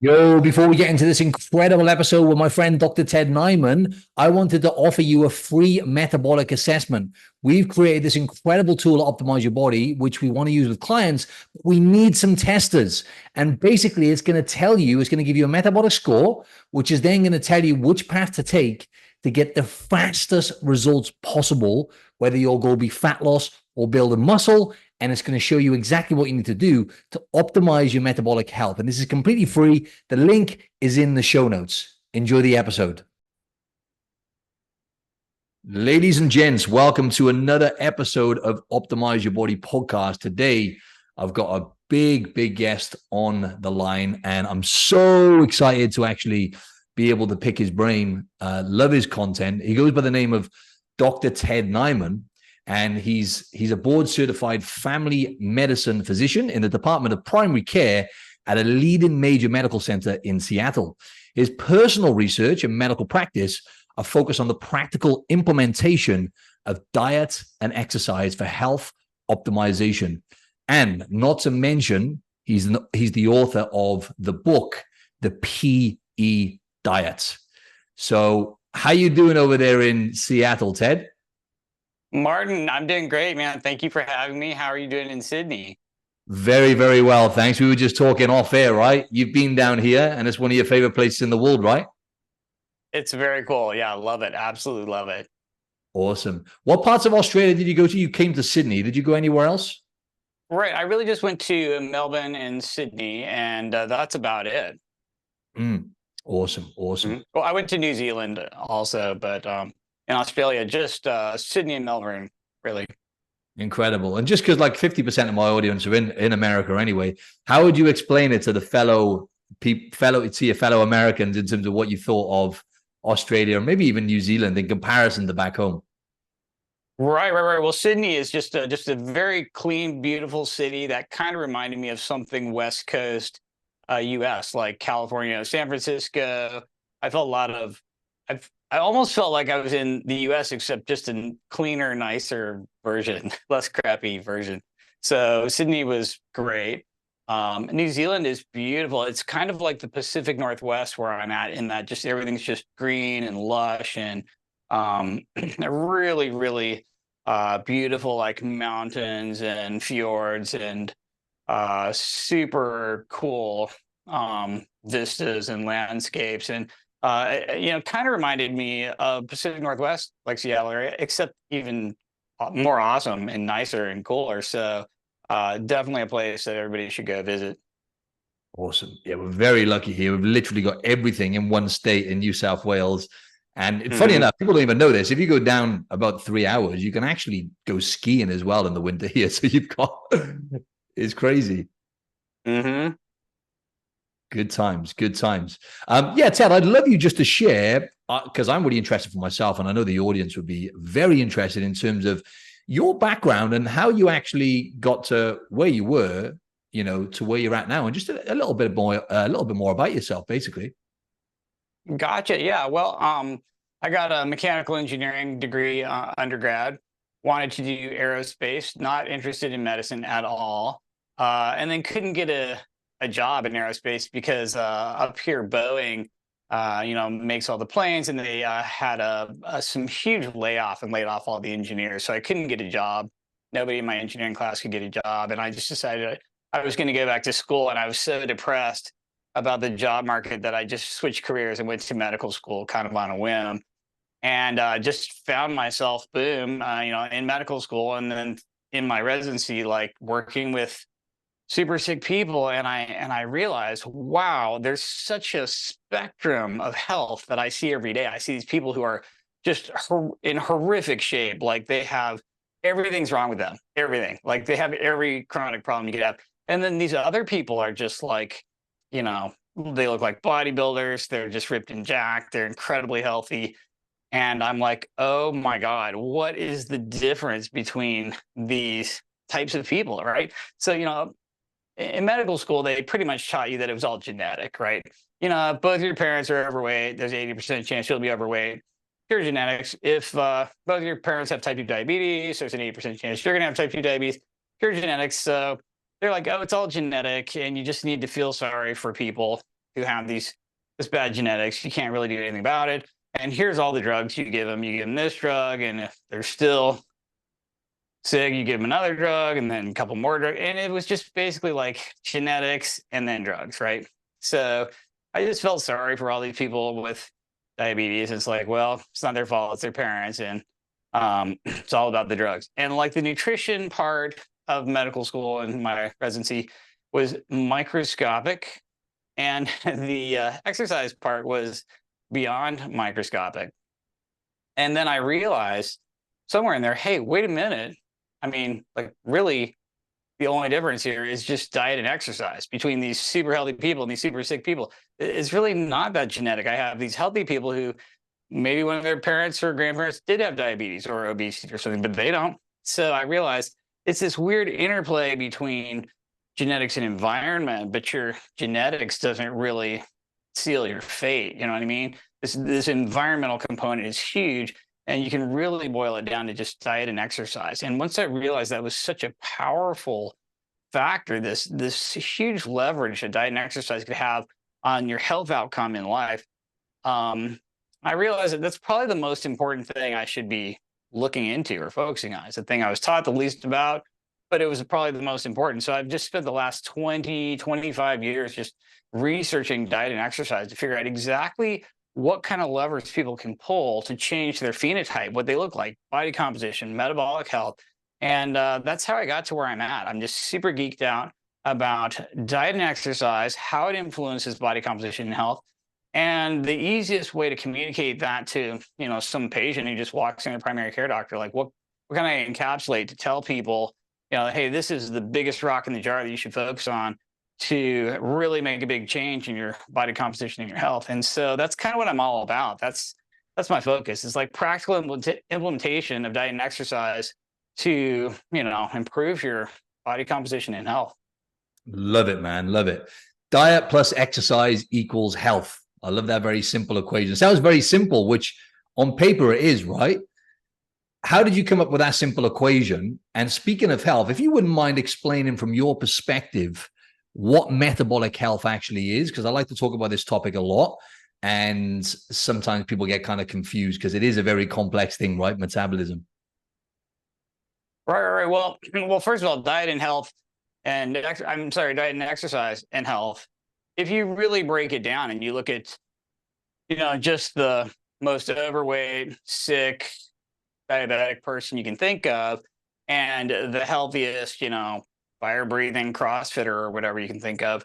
Yo, before we get into this incredible episode with my friend Dr. Ted Naiman, I wanted to offer you a free metabolic assessment. We've created this incredible tool to optimize your body, which we want to use with clients. We need some testers. And basically, it's going to give you a metabolic score, which is then going to tell you which path to take to get the fastest results possible, whether your goal be fat loss or building muscle. And it's going to show you exactly what you need to do to optimize your metabolic health. And this is completely free. The link is in the show notes. Enjoy the episode. Ladies and gents, welcome to another episode of Optimize Your Body podcast. Today, I've got a big guest on the line, and I'm so excited to actually be able to pick his brain. Love his content. He goes by the name of Dr. Ted Naiman. And he's a board-certified family medicine physician in the Department of Primary Care at a leading major medical center in Seattle. His personal research and medical practice are focused on the practical implementation of diet and exercise for health optimization. And not to mention, he's the author of the book, The PE Diet. So how you doing over there in Seattle, Ted? Martin, I'm doing great, man. Thank you for having me. How are you doing in Sydney? Very well. Thanks. We were just talking off air, right? You've been down here and it's one of your favorite places in the world, right? It's very cool. Yeah, love it. Absolutely love it. Awesome. What parts of Australia did you go to? You came to Sydney. Did you go anywhere else? Right. I really just went to Melbourne and Sydney, and that's about it. Awesome. Well, I went to New Zealand also, but in Australia, just Sydney and Melbourne, really. Incredible. And just because like 50% of my audience are in America anyway, how would you explain it to the fellow Americans in terms of what you thought of Australia or maybe even New Zealand in comparison to back home? Right. Well, Sydney is just a very clean, beautiful city that kind of reminded me of something West Coast U.S., like California, San Francisco. I almost felt like I was in the US, except just a cleaner, nicer version, less crappy version. So Sydney was great. New Zealand is beautiful. It's kind of like the Pacific Northwest where I'm at, in that just everything's just green and lush and really beautiful, like mountains and fjords and super cool vistas and landscapes. And kind of reminded me of Pacific Northwest, like Seattle area, except even more awesome and nicer and cooler. So definitely a place that everybody should go visit. Awesome. Yeah, we're very lucky here. We've literally got everything in one state in New South Wales. And funny enough, people don't even know this. If you go down about 3 hours, you can actually go skiing as well in the winter here. So you've got, it's crazy. Good times. Yeah, Ted, I'd love you just to share, because I'm really interested for myself, and I know the audience would be very interested in terms of your background and how you actually got to where you were, to where you're at now, and just a little bit more about yourself, basically. Gotcha. Yeah. Well, I got a mechanical engineering degree undergrad. Wanted to do aerospace. Not interested in medicine at all, and then couldn't get a job in aerospace because up here Boeing makes all the planes, and they had some huge layoff and laid off all the engineers, so I couldn't get a job. Nobody in my engineering class could get a job, and I just decided I was going to go back to school. And I was so depressed about the job market that I just switched careers and went to medical school kind of on a whim, and just found myself in medical school, and then in my residency, like working with super sick people. And I realized, wow, there's such a spectrum of health that I see every day. I see these people who are just in horrific shape. Like everything's wrong with them, everything. Like they have every chronic problem you could have. And then these other people are just like, they look like bodybuilders. They're just ripped and jacked. They're incredibly healthy. And I'm like, oh my God, what is the difference between these types of people, right? So, in medical school, they pretty much taught you that it was all genetic, right? Both your parents are overweight. There's 80% chance you'll be overweight. Pure genetics. If both your parents have type 2 diabetes, there's an 80% chance you're going to have type 2 diabetes. Pure genetics. So they're like, oh, it's all genetic, and you just need to feel sorry for people who have this bad genetics. You can't really do anything about it. And here's all the drugs you give them. You give them this drug, and if they're still sick, you give them another drug, and then a couple more drugs. And it was just basically like genetics and then drugs, right? So I just felt sorry for all these people with diabetes. It's like, well, it's not their fault, it's their parents, and it's all about the drugs. And like the nutrition part of medical school and my residency was microscopic, and the exercise part was beyond microscopic. And then I realized somewhere in there, hey, wait a minute. I mean, like, really, the only difference here is just diet and exercise between these super healthy people and these super sick people. It's really not that genetic. I have these healthy people who maybe one of their parents or grandparents did have diabetes or obesity or something, but they don't. So I realized it's this weird interplay between genetics and environment, but your genetics doesn't really seal your fate. You know what I mean? This environmental component is huge, and you can really boil it down to just diet and exercise. And once I realized that was such a powerful factor, this huge leverage that diet and exercise could have on your health outcome in life, I realized that that's probably the most important thing I should be looking into or focusing on. It's the thing I was taught the least about, but it was probably the most important. So I've just spent the last 20, 25 years just researching diet and exercise to figure out exactly what kind of levers people can pull to change their phenotype, what they look like, body composition, metabolic health. And that's how I got to where I'm at. I'm just super geeked out about diet and exercise, how it influences body composition and health. And the easiest way to communicate that to, some patient who just walks in a primary care doctor, like what can I encapsulate to tell people, hey, this is the biggest rock in the jar that you should focus on to really make a big change in your body composition and your health. And so that's kind of what I'm all about. That's my focus. It's like practical implementation of diet and exercise to, improve your body composition and health. Love it, man. Love it. Diet plus exercise equals health. I love that very simple equation. It sounds very simple, which on paper it is, right? How did you come up with that simple equation? And speaking of health, if you wouldn't mind explaining from your perspective what metabolic health actually is, because I like to talk about this topic a lot. And sometimes people get kind of confused because it is a very complex thing, right? Metabolism. Right. Well, first of all, diet and exercise and health. If you really break it down and you look at, just the most overweight, sick, diabetic person you can think of, and the healthiest, fire-breathing CrossFitter or whatever you can think of,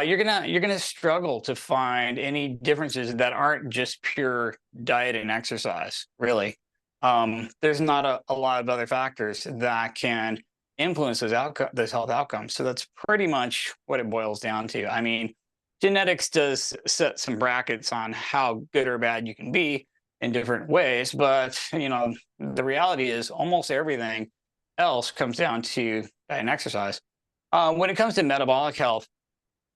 you're gonna struggle to find any differences that aren't just pure diet and exercise. Really, there's not a lot of other factors that can influence those health outcomes. So that's pretty much what it boils down to. I mean, genetics does set some brackets on how good or bad you can be in different ways, but the reality is almost everything else comes down to diet and exercise. When it comes to metabolic health,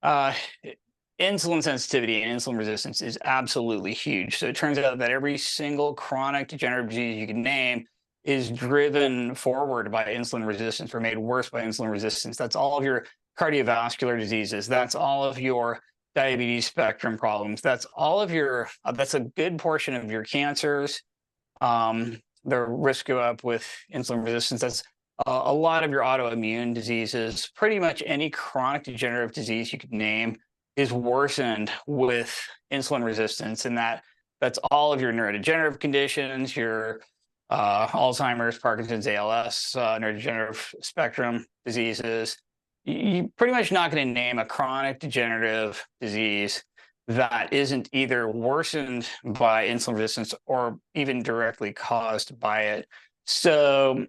insulin sensitivity and insulin resistance is absolutely huge. So it turns out that every single chronic degenerative disease you can name is driven forward by insulin resistance or made worse by insulin resistance. That's all of your cardiovascular diseases. That's all of your diabetes spectrum problems. That's all of your, that's a good portion of your cancers. The risk go up with insulin resistance. That's a lot of your autoimmune diseases. Pretty much any chronic degenerative disease you could name is worsened with insulin resistance. And that's all of your neurodegenerative conditions, your Alzheimer's, Parkinson's, ALS, neurodegenerative spectrum diseases. You're pretty much not going to name a chronic degenerative disease that isn't either worsened by insulin resistance or even directly caused by it. So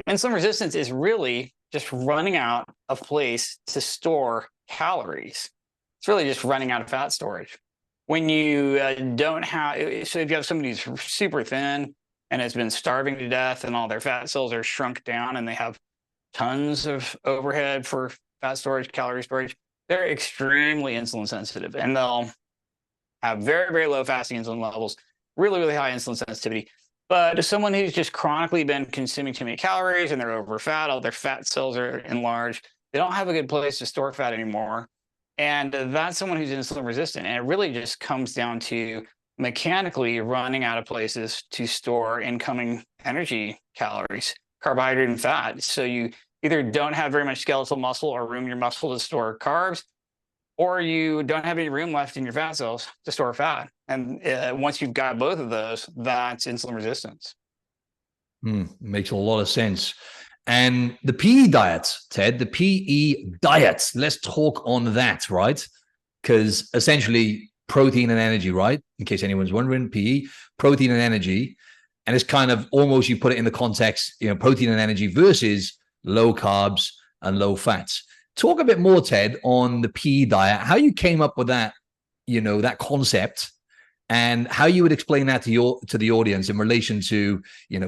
insulin resistance is really just running out of place to store calories. It's really just running out of fat storage. When you don't have, so if you have somebody who's super thin and has been starving to death and all their fat cells are shrunk down and they have tons of overhead for fat storage, calorie storage, they're extremely insulin sensitive and they'll have very, very low fasting insulin levels, really, really high insulin sensitivity. But someone who's just chronically been consuming too many calories and they're over fat, all their fat cells are enlarged, they don't have a good place to store fat anymore. And that's someone who's insulin resistant. And it really just comes down to mechanically running out of places to store incoming energy calories, carbohydrate, and fat. So you either don't have very much skeletal muscle or room in your muscle to store carbs, or you don't have any room left in your fat cells to store fat. And once you've got both of those, that's insulin resistance. Makes a lot of sense. And the PE diet, Ted, the PE diet, let's talk on that, right? Because essentially protein and energy, right? In case anyone's wondering, PE, protein and energy. And it's kind of almost, you put it in the context, protein and energy versus low carbs and low fats. Talk a bit more, Ted, on the PE diet, how you came up with that, that concept, and how you would explain that to the audience in relation to,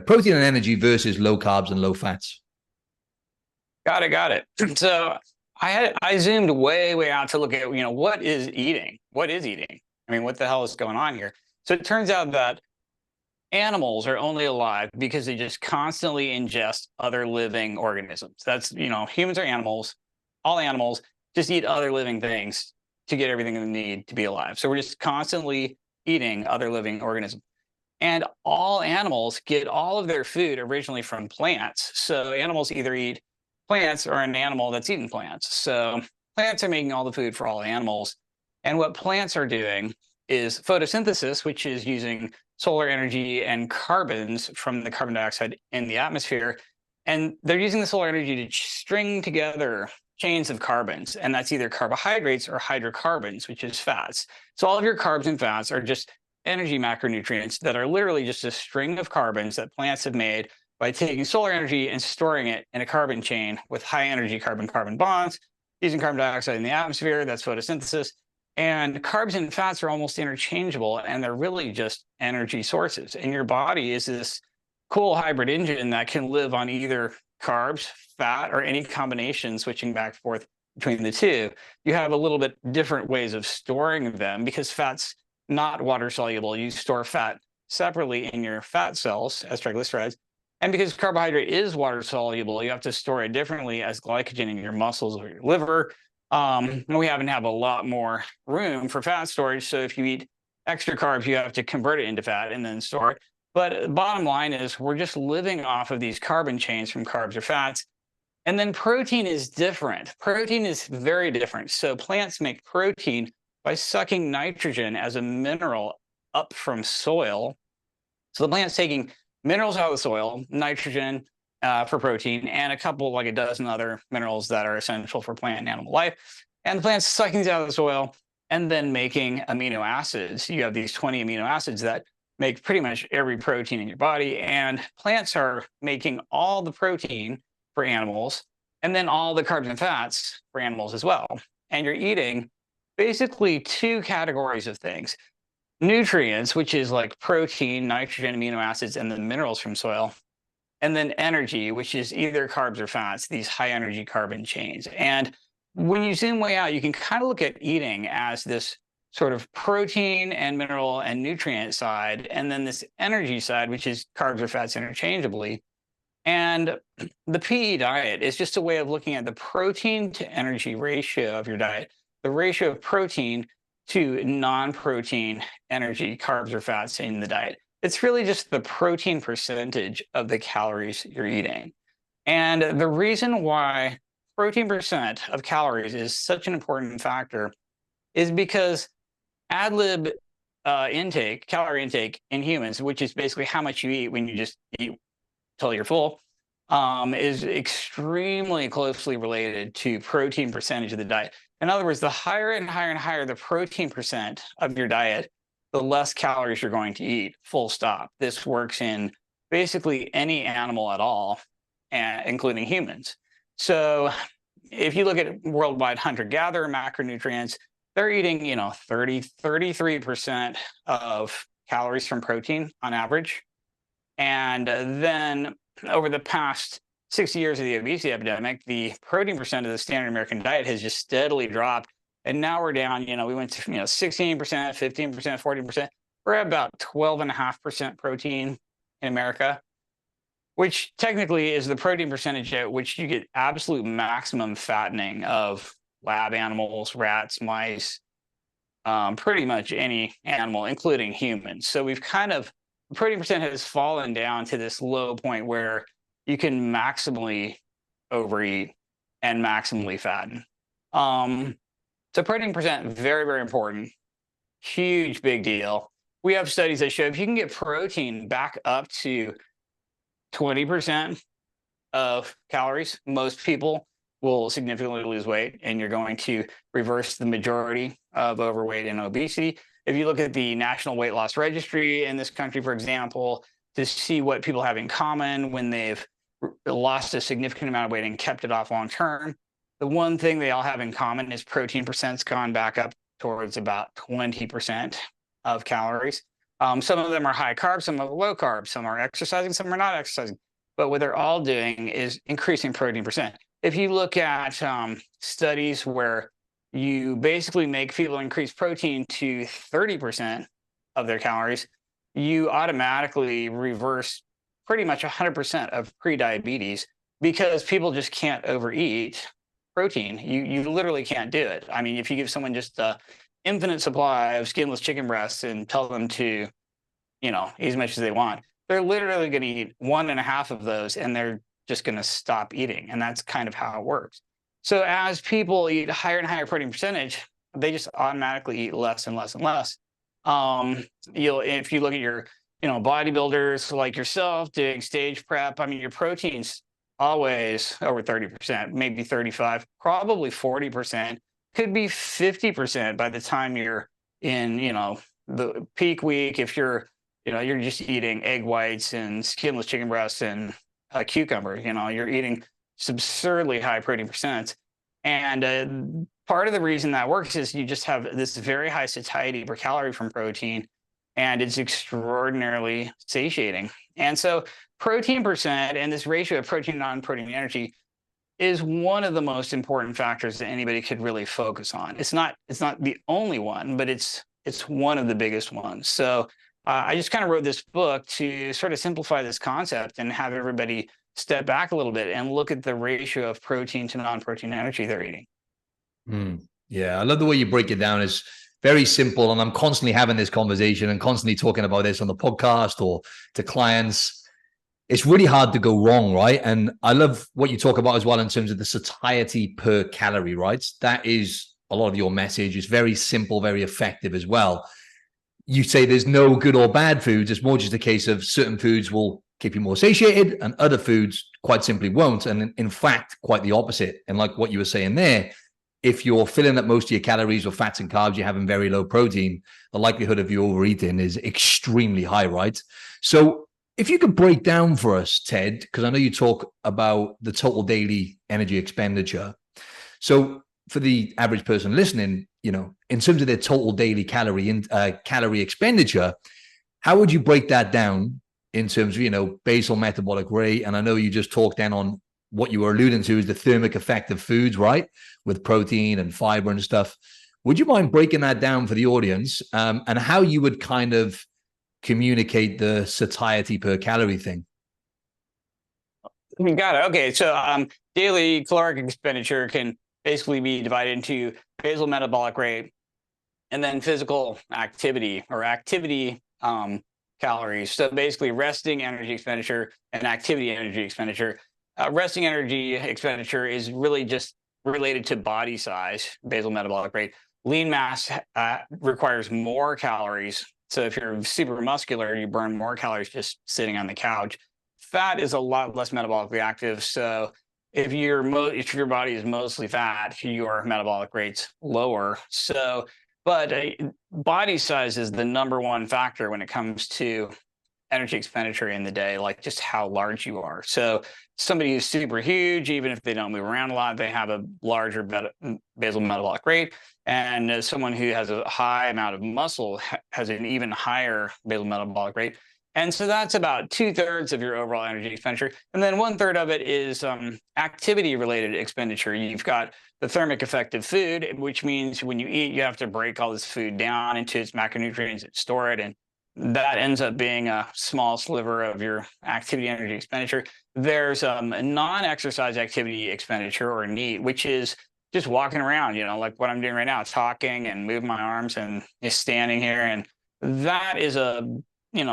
protein and energy versus low carbs and low fats. Got it. So I zoomed way out to look at, what is eating? What is eating? I mean, what the hell is going on here? So it turns out that animals are only alive because they just constantly ingest other living organisms. That's, humans are animals. All animals just eat other living things to get everything they need to be alive. So we're just constantly eating other living organisms. And all animals get all of their food originally from plants. So animals either eat plants or an animal that's eating plants. So plants are making all the food for all animals. And what plants are doing is photosynthesis, which is using solar energy and carbons from the carbon dioxide in the atmosphere. And they're using the solar energy to string together chains of carbons. And that's either carbohydrates or hydrocarbons, which is fats. So all of your carbs and fats are just energy macronutrients that are literally just a string of carbons that plants have made by taking solar energy and storing it in a carbon chain with high energy carbon-carbon bonds, using carbon dioxide in the atmosphere. That's photosynthesis. And carbs and fats are almost interchangeable, and they're really just energy sources. And your body is this cool hybrid engine that can live on either carbs, fat, or any combination, switching back and forth between the two. You have a little bit different ways of storing them because fat's not water soluble. You store fat separately in your fat cells as triglycerides. And because carbohydrate is water soluble, you have to store it differently as glycogen in your muscles or your liver. And we happen to have a lot more room for fat storage. So if you eat extra carbs, you have to convert it into fat and then store it. But bottom line is we're just living off of these carbon chains from carbs or fats. And then protein is different. Protein is very different. So plants make protein by sucking nitrogen as a mineral up from soil. So the plant's taking minerals out of the soil, nitrogen for protein, and like a dozen other minerals that are essential for plant and animal life. And the plant's sucking these out of the soil and then making amino acids. You have these 20 amino acids that make pretty much every protein in your body. And plants are making all the protein for animals and then all the carbs and fats for animals as well. And you're eating basically two categories of things. Nutrients, which is like protein, nitrogen, amino acids, and the minerals from soil. And then energy, which is either carbs or fats, these high energy carbon chains. And when you zoom way out, you can kind of look at eating as this sort of protein and mineral and nutrient side, and then this energy side, which is carbs or fats interchangeably. And the PE diet is just a way of looking at the protein to energy ratio of your diet, the ratio of protein to non-protein energy, carbs or fats in the diet. It's really just the protein percentage of the calories you're eating. And the reason why protein percent of calories is such an important factor is because ad lib calorie intake in humans, which is basically how much you eat when you just eat till you're full, is extremely closely related to protein percentage of the diet. In other words, the higher and higher and higher the protein percent of your diet, the less calories you're going to eat, full stop. This works in basically any animal at all, including humans. So if you look at worldwide hunter-gatherer macronutrients, they're eating, 33% of calories from protein on average. And then over the past 60 years of the obesity epidemic, the protein percent of the standard American diet has just steadily dropped. And now we're down, we went to 16%, 15%, 14%. We're at about 12.5% protein in America, which technically is the protein percentage at which you get absolute maximum fattening of lab animals, rats, mice, pretty much any animal, including humans. So we've kind of, protein percent has fallen down to this low point where you can maximally overeat and maximally fatten. So protein percent, very, very important. Huge, big deal. We have studies that show if you can get protein back up to 20% of calories, most people will significantly lose weight, and you're going to reverse the majority of overweight and obesity. If you look at the National Weight Loss Registry in this country, for example, to see what people have in common when they've lost a significant amount of weight and kept it off long term, the one thing they all have in common is protein percent's gone back up towards about 20% of calories. Some of them are high carb, some are low carb, some are exercising, some are not exercising. But what they're all doing is increasing protein percent. If you look at studies where you basically make people increase protein to 30% of their calories, you automatically reverse pretty much 100% of prediabetes because people just can't overeat protein. You literally can't do it. I mean, if you give someone just an infinite supply of skinless chicken breasts and tell them to, eat as much as they want, they're literally going to eat 1.5 of those and they're just going to stop eating. And that's kind of how it works. So as people eat higher and higher protein percentage, they just automatically eat less and less and less. If you look at your, bodybuilders like yourself doing stage prep, I mean, your protein's always over 30%, maybe 35, probably 40%, could be 50% by the time you're in, the peak week. If you're just eating egg whites and skinless chicken breasts and a cucumber, you're eating absurdly high protein percent. And part of the reason that works is you just have this very high satiety per calorie from protein, and it's extraordinarily satiating. And so protein percent and this ratio of protein, non-protein energy is one of the most important factors that anybody could really focus on. It's not the only one, but it's one of the biggest ones. So I just kind of wrote this book to sort of simplify this concept and have everybody step back a little bit and look at the ratio of protein to non-protein energy they're eating. Yeah, I love the way you break it down. It's very simple, and I'm constantly having this conversation and constantly talking about this on the podcast or to clients. It's really hard to go wrong, right? And I love what you talk about as well in terms of the satiety per calorie, right? That is a lot of your message. It's very simple, very effective as well. You say there's no good or bad foods. It's more just a case of certain foods will keep you more satiated and other foods quite simply won't. And in fact, quite the opposite. And like what you were saying there, if you're filling up most of your calories with fats and carbs, you're having very low protein, the likelihood of you overeating is extremely high, right? So if you could break down for us, Ted, because I know you talk about the total daily energy expenditure. So for the average person listening, in terms of their total daily calorie expenditure, how would you break that down in terms of, basal metabolic rate? And I know you just talked then on what you were alluding to is the thermic effect of foods, right? With protein and fiber and stuff. Would you mind breaking that down for the audience and how you would kind of communicate the satiety per calorie thing? You got it. Okay. So daily caloric expenditure can basically be divided into basal metabolic rate and then physical activity or activity calories. So basically resting energy expenditure and activity energy expenditure. Resting energy expenditure is really just related to body size, basal metabolic rate. Lean mass requires more calories. So if you're super muscular, you burn more calories just sitting on the couch. Fat is a lot less metabolically active. So if your body is mostly fat, your metabolic rate's lower. So, but body size is the number one factor when it comes to energy expenditure in the day, like just how large you are. So somebody who's super huge, even if they don't move around a lot, they have a larger basal metabolic rate. And someone who has a high amount of muscle has an even higher basal metabolic rate. And so that's about 2/3 of your overall energy expenditure. And then 1/3 of it is activity-related expenditure. You've got the thermic effect of food, which means when you eat, you have to break all this food down into its macronutrients and store it. And that ends up being a small sliver of your activity energy expenditure. There's a non-exercise activity expenditure, or NEAT, which is just walking around, like what I'm doing right now, talking and moving my arms and just standing here. And that is a,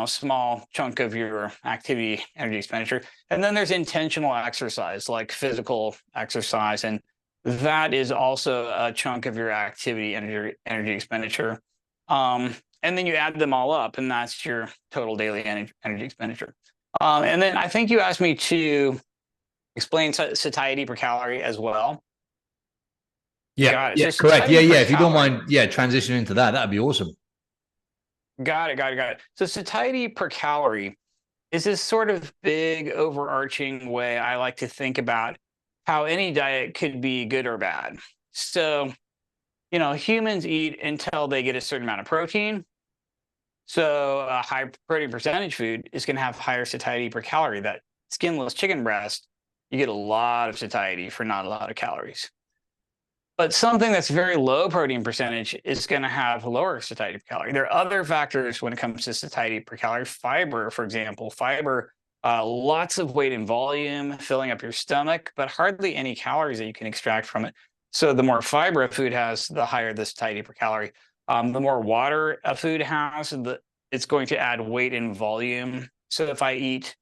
small chunk of your activity energy expenditure. And then there's intentional exercise, like physical exercise. And that is also a chunk of your activity energy expenditure. And then you add them all up, and that's your total daily energy expenditure. And then I think you asked me to explain satiety per calorie as well. Yeah, Got it. yeah, So correct. satiety per If you don't calorie. mind, transitioning into that, that'd be awesome. Got it. So satiety per calorie is this sort of big overarching way I like to think about how any diet could be good or bad. So, humans eat until they get a certain amount of protein. So a high protein percentage food is going to have higher satiety per calorie. That skinless chicken breast, you get a lot of satiety for not a lot of calories. But something that's very low protein percentage is going to have lower satiety per calorie. There are other factors when it comes to satiety per calorie. Fiber, for example, lots of weight and volume filling up your stomach, but hardly any calories that you can extract from it. So the more fiber a food has, the higher the satiety per calorie. The more water a food has, it's going to add weight and volume. So if I eat,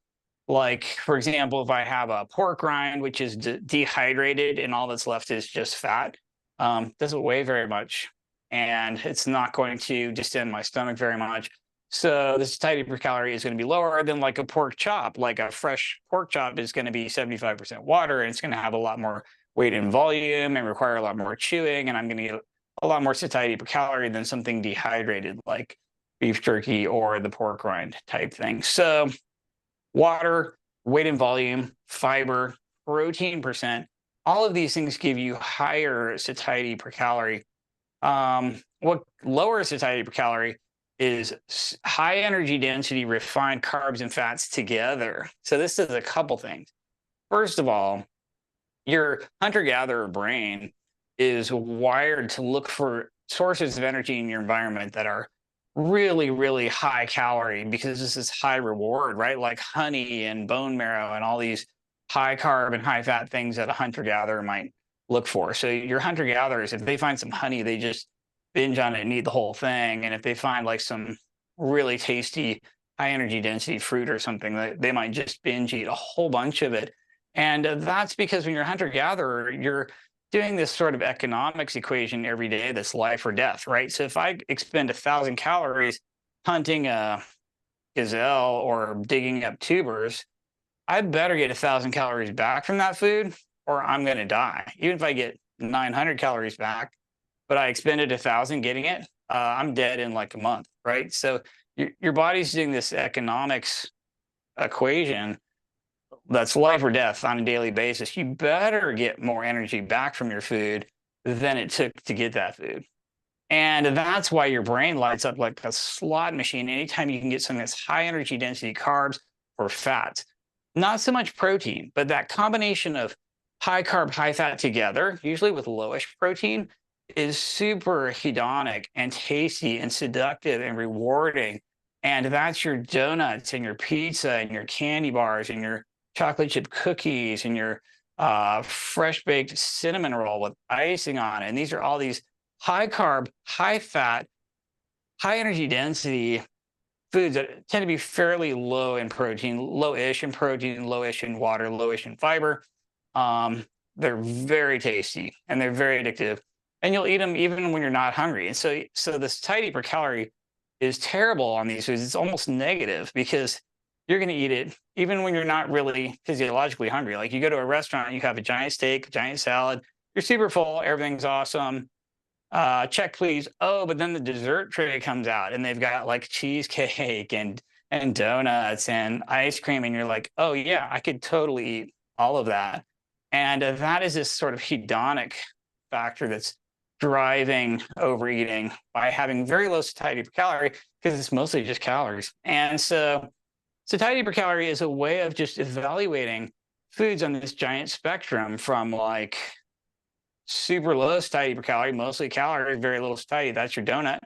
like, for example, if I have a pork rind, which is dehydrated and all that's left is just fat, doesn't weigh very much, and it's not going to distend my stomach very much. So the satiety per calorie is going to be lower than like a pork chop. Like a fresh pork chop is going to be 75% water, and it's going to have a lot more weight and volume and require a lot more chewing, and I'm going to get a lot more satiety per calorie than something dehydrated like beef jerky or the pork rind type thing. So water, weight and volume, fiber, protein percent, all of these things give you higher satiety per calorie. What lowers satiety per calorie is high energy density refined carbs and fats together. So this does a couple things. First of all, your hunter-gatherer brain is wired to look for sources of energy in your environment that are really, really high calorie, because this is high reward, right? Like honey and bone marrow and all these high carb and high fat things that a hunter gatherer might look for. So your hunter gatherers, if they find some honey, they just binge on it and eat the whole thing. And if they find like some really tasty high energy density fruit or something, they might just binge eat a whole bunch of it. And that's because when you're a hunter gatherer, you're doing this sort of economics equation every day that's life or death, right? So if I expend 1,000 calories hunting a gazelle or digging up tubers, I better get 1,000 calories back from that food or I'm going to die. Even if I get 900 calories back, but I expended 1,000 getting it, I'm dead in like a month, right? So your body's doing this economics equation that's life or death on a daily basis. You better get more energy back from your food than it took to get that food. And that's why your brain lights up like a slot machine anytime you can get something that's high energy density carbs or fats. Not so much protein, but that combination of high carb, high fat together, usually with lowish protein, is super hedonic and tasty and seductive and rewarding. And that's your donuts and your pizza and your candy bars and your chocolate chip cookies and your fresh baked cinnamon roll with icing on it. And these are all these high carb, high fat, high energy density foods that tend to be fairly low in protein, low-ish in protein, low-ish in water, low-ish in fiber. They're very tasty and they're very addictive. And you'll eat them even when you're not hungry. And so the satiety per calorie is terrible on these foods. It's almost negative because you're going to eat it even when you're not really physiologically hungry. Like you go to a restaurant, you have a giant steak, a giant salad, you're super full, everything's awesome. Check please. Oh, but then the dessert tray comes out and they've got like cheesecake and donuts and ice cream. And you're like, oh yeah, I could totally eat all of that. And that is this sort of hedonic factor that's driving overeating by having very low satiety per calorie because it's mostly just calories. And so satiety per calorie is a way of just evaluating foods on this giant spectrum from like super low satiety per calorie, mostly calories, very little satiety, that's your donut.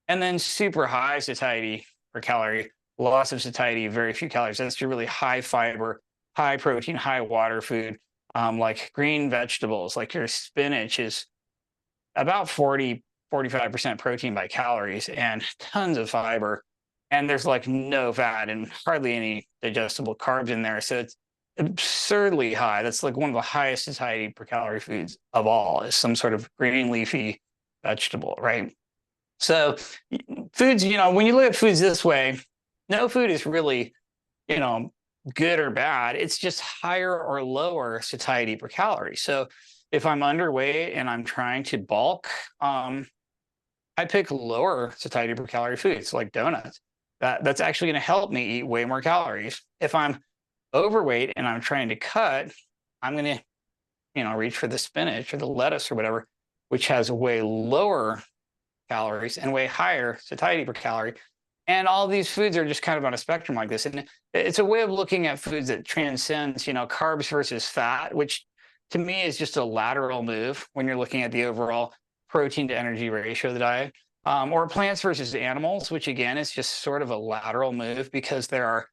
And then super high satiety per calorie, loss of satiety, very few calories. That's your really high fiber, high protein, high water food. Like green vegetables, like your spinach is about 45% protein by calories and tons of fiber. And there's like no fat and hardly any digestible carbs in there. So it's absurdly high. That's like one of the highest satiety per calorie foods of all, is some sort of green leafy vegetable, right? So foods, when you look at foods this way, no food is really, you know, good or bad. It's just higher or lower satiety per calorie. So if I'm underweight and I'm trying to bulk, I pick lower satiety per calorie foods like donuts. That's actually going to help me eat way more calories. If I'm overweight and I'm trying to cut, I'm going to, reach for the spinach or the lettuce or whatever, which has way lower calories and way higher satiety per calorie. And all these foods are just kind of on a spectrum like this. And it's a way of looking at foods that transcends, carbs versus fat, which to me is just a lateral move when you're looking at the overall protein to energy ratio of the diet. Or plants versus animals, which again is just sort of a lateral move, because there are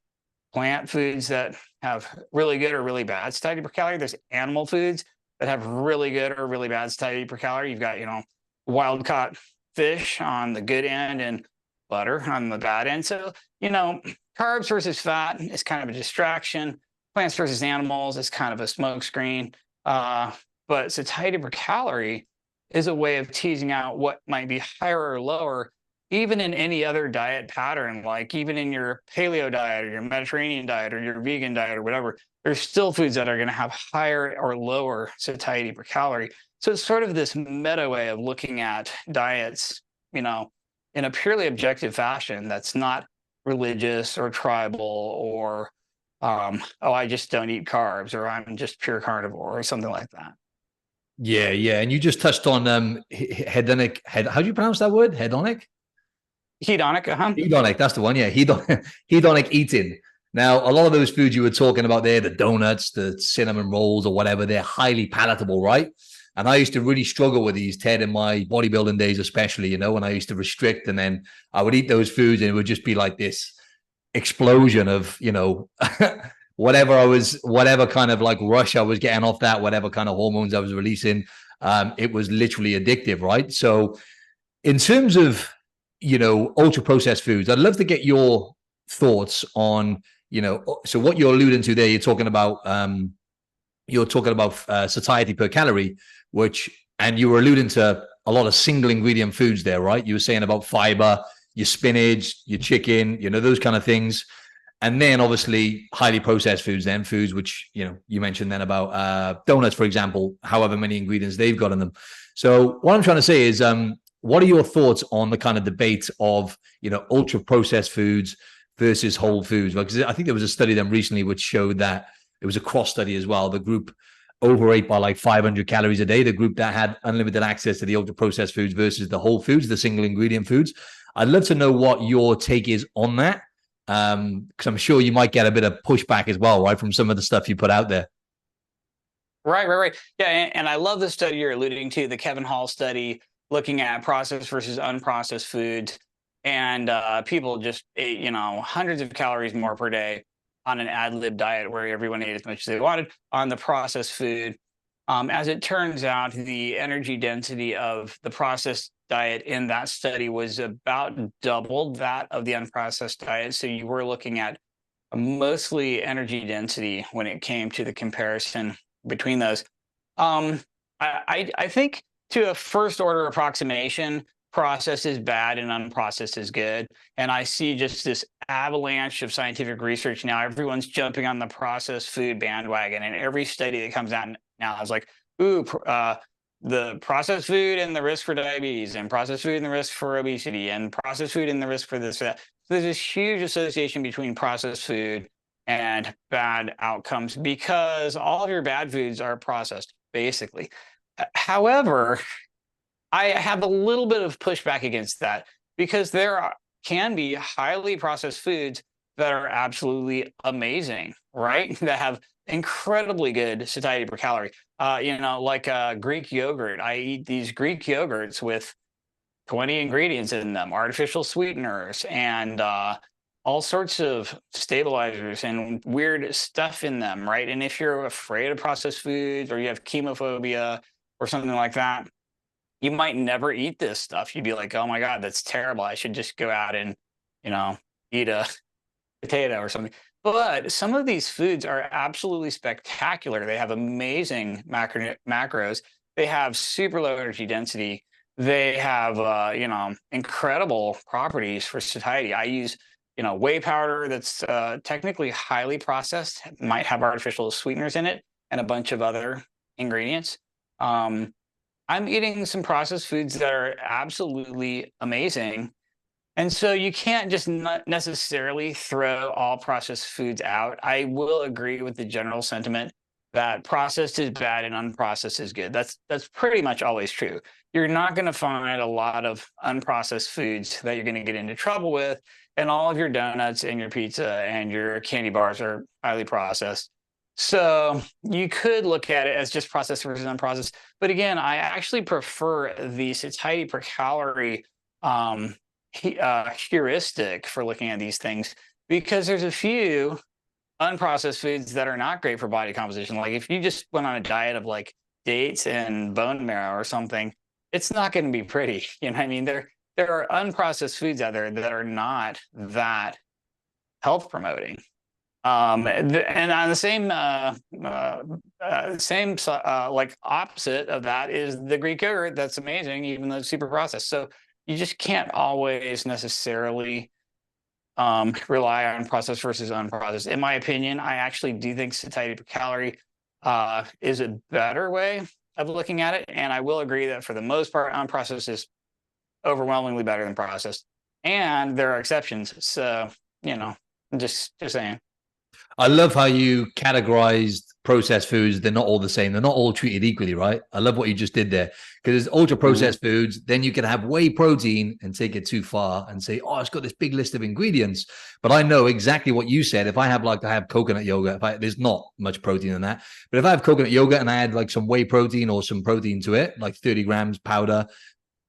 plant foods that have really good or really bad satiety per calorie. There's animal foods that have really good or really bad satiety per calorie. You've got, wild caught fish on the good end and butter on the bad end. So, carbs versus fat is kind of a distraction. Plants versus animals is kind of a smokescreen. But satiety per calorie is a way of teasing out what might be higher or lower, even in any other diet pattern, like even in your paleo diet or your Mediterranean diet or your vegan diet or whatever. There's still foods that are going to have higher or lower satiety per calorie. So it's sort of this meta way of looking at diets, in a purely objective fashion that's not religious or tribal or, I just don't eat carbs, or I'm just pure carnivore or something like that. Yeah, yeah. And you just touched on hedonic. How do you pronounce that word? Hedonic? Hedonic, Hedonic, that's the one. Yeah, hedonic eating. Now, a lot of those foods you were talking about there, the donuts, the cinnamon rolls or whatever, they're highly palatable, right? And I used to really struggle with these, Ted, in my bodybuilding days, especially, when I used to restrict, and then I would eat those foods and it would just be like this explosion of, whatever kind of like rush I was getting off that, whatever kind of hormones I was releasing. It was literally addictive, right? So in terms of, ultra processed foods, I'd love to get your thoughts on, so what you're alluding to there, you're talking about satiety per calorie, and you were alluding to a lot of single ingredient foods there, right? You were saying about fiber, your spinach, your chicken, those kind of things. And then obviously highly processed foods, foods which, you mentioned then about donuts, for example, however many ingredients they've got in them. So what I'm trying to say is, what are your thoughts on the kind of debate of, ultra processed foods versus whole foods? Because I think there was a study then recently which showed that it was a cross study as well. The group overate by like 500 calories a day, the group that had unlimited access to the ultra processed foods versus the whole foods, the single ingredient foods. I'd love to know what your take is on that. Because I'm sure you might get a bit of pushback as well, right, from some of the stuff you put out there. Right. Yeah, and I love the study you're alluding to, the Kevin Hall study, looking at processed versus unprocessed foods, and people just ate, hundreds of calories more per day on an ad lib diet where everyone ate as much as they wanted on the processed food. As it turns out, the energy density of the processed diet in that study was about double that of the unprocessed diet. So you were looking at mostly energy density when it came to the comparison between those. I think to a first order approximation, processed is bad and unprocessed is good. And I see just this avalanche of scientific research now. Everyone's jumping on the processed food bandwagon, and every study that comes out now is like, the processed food and the risk for diabetes, and processed food and the risk for obesity, and processed food and the risk for this or that. So there's this huge association between processed food and bad outcomes, because all of your bad foods are processed, basically. However, I have a little bit of pushback against that, because can be highly processed foods that are absolutely amazing, right? That have incredibly good satiety per calorie. Like Greek yogurt. I eat these Greek yogurts with 20 ingredients in them, artificial sweeteners, and all sorts of stabilizers and weird stuff in them, right? And if you're afraid of processed foods or you have chemophobia or something like that, you might never eat this stuff. You'd be like, oh my God, that's terrible. I should just go out and, eat a potato or something. But some of these foods are absolutely spectacular. They have amazing macros. They have super low energy density. They have, incredible properties for satiety. I use, whey powder that's technically highly processed, might have artificial sweeteners in it, and a bunch of other ingredients. I'm eating some processed foods that are absolutely amazing. And so you can't just not necessarily throw all processed foods out. I will agree with the general sentiment that processed is bad and unprocessed is good. That's pretty much always true. You're not going to find a lot of unprocessed foods that you're going to get into trouble with, and all of your donuts and your pizza and your candy bars are highly processed. So you could look at it as just processed versus unprocessed. But again, I actually prefer the satiety per calorie heuristic for looking at these things, because there's a few unprocessed foods that are not great for body composition. Like if you just went on a diet of like dates and bone marrow or something, it's not going to be pretty. You know what I mean? There are unprocessed foods out there that are not that health promoting. And on the same like opposite of that is the Greek yogurt. That's amazing, even though it's super processed. So you just can't always necessarily rely on processed versus unprocessed. In my opinion, I actually do think satiety per calorie is a better way of looking at it. And I will agree that for the most part, unprocessed is overwhelmingly better than processed. And there are exceptions. So, just saying. I love how you categorized processed foods. They're not all the same. They're not all treated equally, right? I love what you just did there, because there's ultra processed foods. Then you can have whey protein and take it too far and say, oh, it's got this big list of ingredients. But I know exactly what you said. If I have coconut yogurt, there's not much protein in that. But if I have coconut yogurt and I add like some whey protein or some protein to it, like 30 grams powder,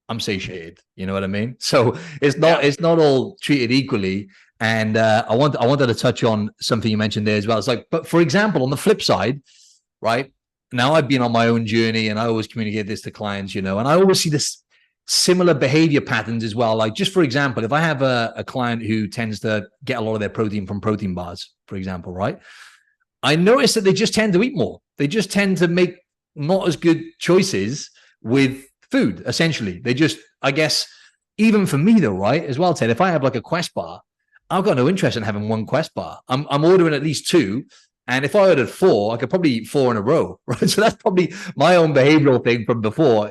I'm satiated. You know what I mean? So it's not all treated equally. And I wanted to touch on something you mentioned there as well. It's like, but for example, on the flip side, right now, I've been on my own journey, and I always communicate this to clients, and I always see this similar behavior patterns as well. Like, just for example, if I have a client who tends to get a lot of their protein from protein bars, for example, right? I notice that they just tend to eat more. They just tend to make not as good choices with food, essentially. They just, I guess, even for me though, right, as well, Ted, if I have like a Quest bar, I've got no interest in having one Quest bar. I'm ordering at least two. And if I ordered four, I could probably eat four in a row, right? So that's probably my own behavioral thing from before.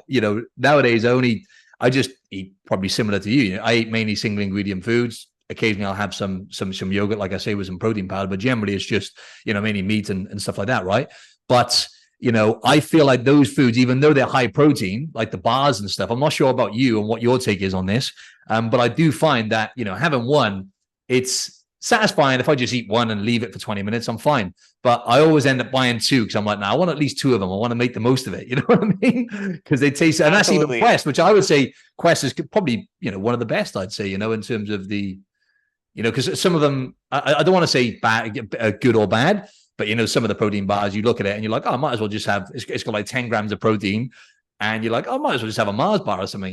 Nowadays I just eat probably similar to you. I eat mainly single ingredient foods. Occasionally I'll have some yogurt, like I say, with some protein powder, but generally it's just, mainly meat and stuff like that, right? But I feel like those foods, even though they're high protein, like the bars and stuff, I'm not sure about you and what your take is on this. But I do find that, having one, it's satisfying. If I just eat one and leave it for 20 minutes, I'm fine. But I always end up buying two, because I'm like, I want at least two of them. I want to make the most of it. You know what I mean? Because they taste, and that's even Quest, which I would say Quest is probably, one of the best, I'd say, in terms of the, because some of them, I don't want to say bad, good or bad, but some of the protein bars, you look at it and you're like, oh, I might as well just have, it's got like 10 grams of protein. And you're like, oh, I might as well just have a Mars bar or something,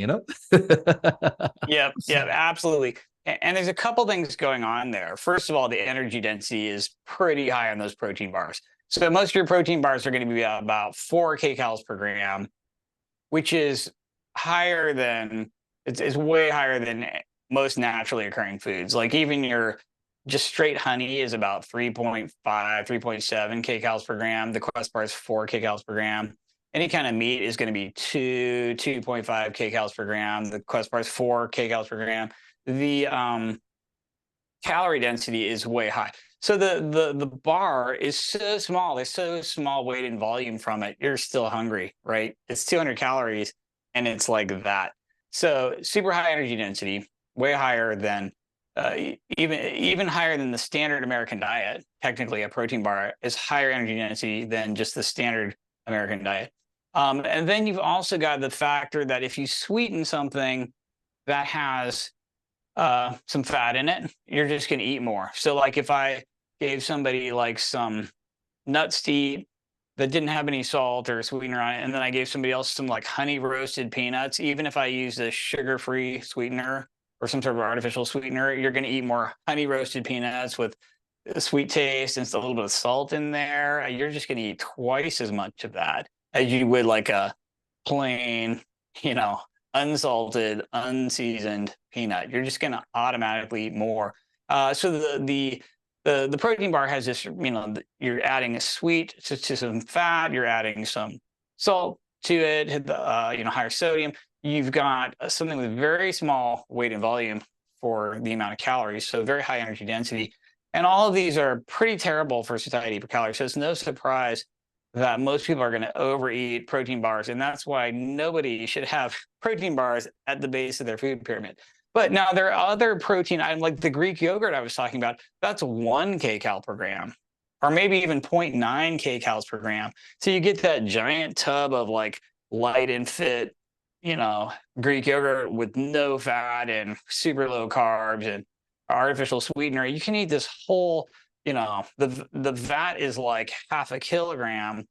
Yeah, absolutely. And there's a couple things going on there. First of all, the energy density is pretty high on those protein bars. So most of your protein bars are going to be about 4 kcals per gram, which is higher than, it's way higher than most naturally occurring foods. Like even your just straight honey is about 3.5, 3.7 kcals per gram. The Quest bar is 4 kcals per gram. Any kind of meat is going to be 2.5 kcals per gram. The Quest bar is 4 kcals per gram. The calorie density is way high. So the bar is so small. There's so small weight and volume from it. You're still hungry, right? It's 200 calories, and it's like that. So super high energy density, way higher than even higher than the standard American diet. Technically, a protein bar is higher energy density than just the standard American diet. And then you've also got the factor that if you sweeten something that has some fat in it, you're just going to eat more. So like if I gave somebody like some nuts to eat that didn't have any salt or sweetener on it, and then I gave somebody else some like honey roasted peanuts, even if I used a sugar-free sweetener or some sort of artificial sweetener, you're going to eat more honey roasted peanuts with a sweet taste and a little bit of salt in there. You're just going to eat twice as much of that as you would like a plain, you know, unsalted, unseasoned peanut. You're just going to automatically eat more. So the protein bar has this, you know, you're adding a sweet to some fat, you're adding some salt to it, you know, higher sodium. You've got something with very small weight and volume for the amount of calories, so very high energy density. And all of these are pretty terrible for satiety per calorie. So it's no surprise that most people are going to overeat protein bars. And that's why nobody should have protein bars at the base of their food pyramid. But now there are other protein items like the Greek yogurt I was talking about. That's 1 kcal per gram, or maybe even 0.9 kcals per gram. So you get that giant tub of like light and fit, you know, Greek yogurt with no fat and super low carbs and artificial sweetener. You can eat this whole, you know, the vat is like half a kilogram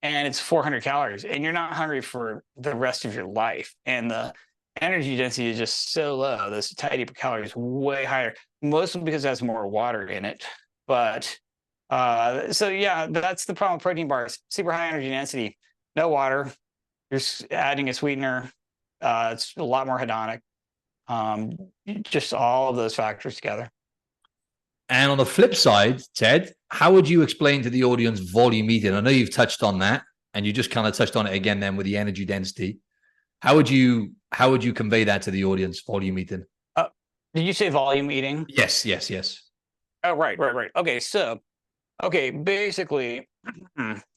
and it's 400 calories and you're not hungry for the rest of your life. And the energy density is just so low. The satiety per calorie is way higher, mostly because it has more water in it. But so yeah, that's the problem with protein bars. Super high energy density, no water. You're adding a sweetener. It's a lot more hedonic. Just all of those factors together. And on the flip side, Ted, how would you explain to the audience volume eating? I know you've touched on that, and you just kind of touched on it again then with the energy density. How would you convey that to the audience, volume eating? Did you say volume eating? Yes. Oh, right. Okay, so basically,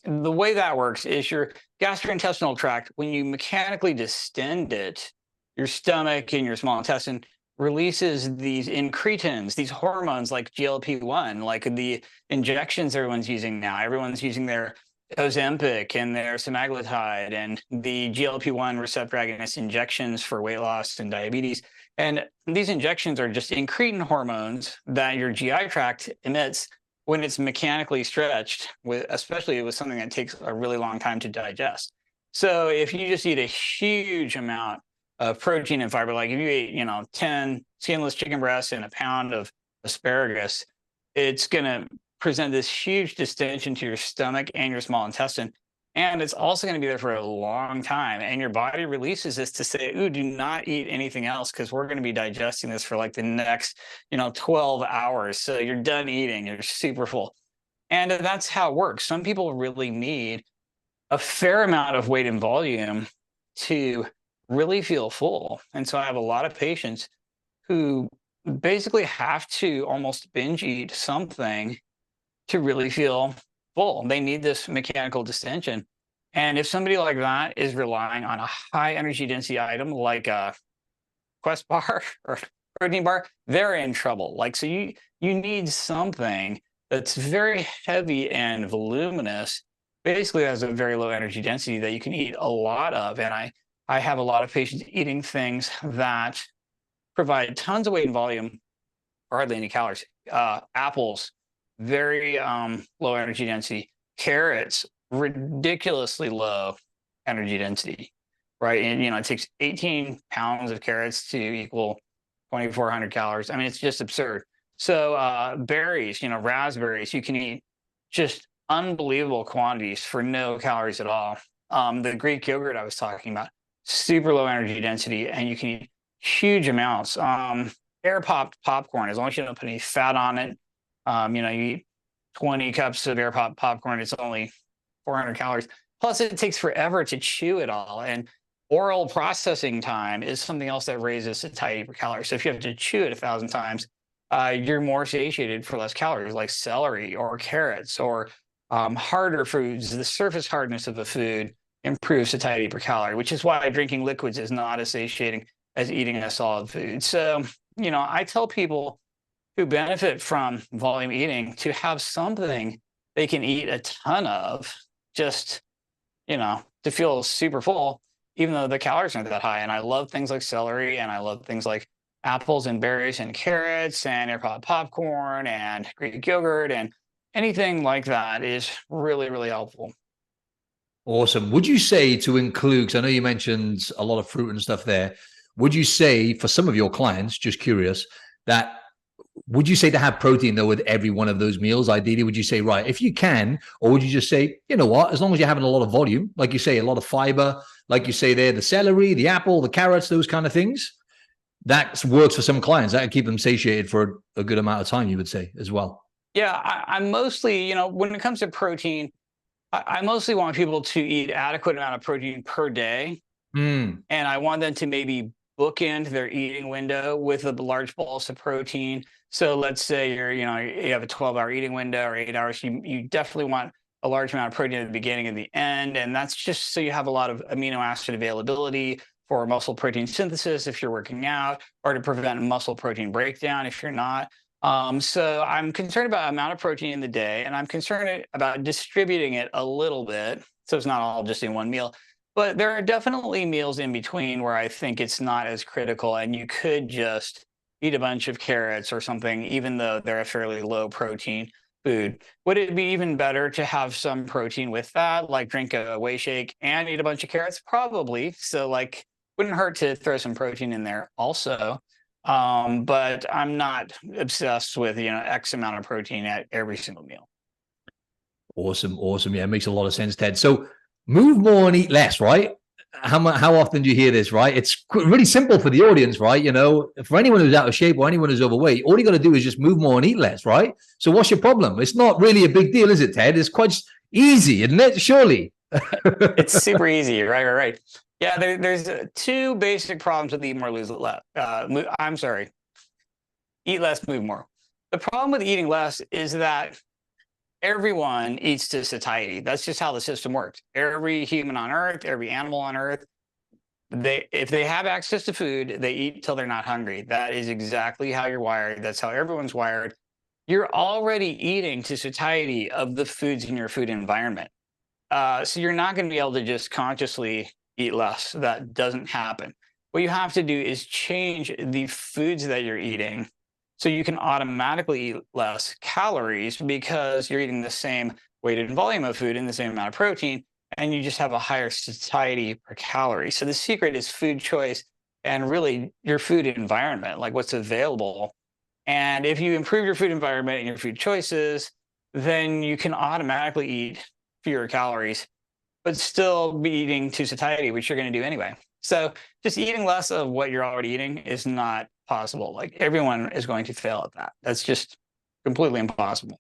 the way that works is your gastrointestinal tract, when you mechanically distend it, your stomach and your small intestine releases these incretins, these hormones like GLP-1, like the injections everyone's using now. Everyone's using their Ozempic and their semaglutide and the GLP-1 receptor agonist injections for weight loss and diabetes. And these injections are just incretin hormones that your GI tract emits when it's mechanically stretched, especially with something that takes a really long time to digest. So if you just eat a huge amount of protein and fiber, like if you ate, you know, 10 skinless chicken breasts and a pound of asparagus, it's going to present this huge distension to your stomach and your small intestine. And it's also going to be there for a long time. And your body releases this to say, ooh, do not eat anything else because we're going to be digesting this for like the next, 12 hours. So you're done eating, you're super full. And that's how it works. Some people really need a fair amount of weight and volume to really feel full. And so I have a lot of patients who basically have to almost binge eat something to really feel full. They need this mechanical distension. And if somebody like that is relying on a high energy density item like a Quest bar or protein bar, they're in trouble. Like, so you need something that's very heavy and voluminous, basically has a very low energy density that you can eat a lot of. And I have a lot of patients eating things that provide tons of weight and volume, hardly any calories. Apples, very low energy density. Carrots, ridiculously low energy density, right? And it takes 18 pounds of carrots to equal 2,400 calories. I mean, it's just absurd. So berries, raspberries, you can eat just unbelievable quantities for no calories at all. The Greek yogurt I was talking about, super low energy density, and you can eat huge amounts. Air popped popcorn, as long as you don't put any fat on it. You eat 20 cups of air popped popcorn, it's only 400 calories. Plus, it takes forever to chew it all. And oral processing time is something else that raises satiety per calorie. So if you have to chew it 1,000 times, you're more satiated for less calories, like celery or carrots or harder foods. The surface hardness of a food improves satiety per calorie, which is why drinking liquids is not as satiating as eating a solid food. So, I tell people who benefit from volume eating to have something they can eat a ton of, just, to feel super full, even though the calories aren't that high. And I love things like celery, and I love things like apples and berries and carrots and air-popped popcorn and Greek yogurt and anything like that is really, really helpful. Awesome. Would you say to include, because I know you mentioned a lot of fruit and stuff there, would you say for some of your clients, just curious, that would you say to have protein though with every one of those meals? Ideally, would you say, right, if you can, or would you just say, you know what, as long as you're having a lot of volume, like you say, a lot of fiber, like you say there, the celery, the apple, the carrots, those kind of things, that works for some clients. That can keep them satiated for a good amount of time, you would say as well. Yeah, I'm mostly, when it comes to protein, I mostly want people to eat adequate amount of protein per day. Mm. And I want them to maybe bookend their eating window with a large bolus of protein. So let's say you have a 12-hour eating window or 8 hours. You definitely want a large amount of protein at the beginning and the end. And that's just so you have a lot of amino acid availability for muscle protein synthesis if you're working out, or to prevent muscle protein breakdown if you're not. So I'm concerned about amount of protein in the day, and I'm concerned about distributing it a little bit, so it's not all just in one meal. But there are definitely meals in between where I think it's not as critical, and you could just eat a bunch of carrots or something, even though they're a fairly low protein food. Would it be even better to have some protein with that, like drink a whey shake and eat a bunch of carrots? Probably. So like, wouldn't hurt to throw some protein in there also. But I'm not obsessed with, X amount of protein at every single meal. Awesome. Awesome. Yeah, it makes a lot of sense, Ted. So move more and eat less, right? How often do you hear this, right? It's really simple for the audience, right? For anyone who's out of shape or anyone who's overweight, all you got to do is just move more and eat less, right? So what's your problem? It's not really a big deal, is it, Ted? It's quite easy, isn't it? Surely. It's super easy, right. Yeah, there's two basic problems with eat more, lose less. I'm sorry, eat less, move more. The problem with eating less is that everyone eats to satiety. That's just how the system works. Every human on Earth, every animal on Earth, if they have access to food, they eat till they're not hungry. That is exactly how you're wired. That's how everyone's wired. You're already eating to satiety of the foods in your food environment. So you're not going to be able to just consciously eat less. That doesn't happen. What you have to do is change the foods that you're eating so you can automatically eat less calories because you're eating the same weighted volume of food and the same amount of protein, and you just have a higher satiety per calorie. So the secret is food choice and really your food environment, like what's available. And if you improve your food environment and your food choices, then you can automatically eat fewer calories, but still be eating to satiety, which you're going to do anyway. So just eating less of what you're already eating is not possible. Like everyone is going to fail at that. That's just completely impossible.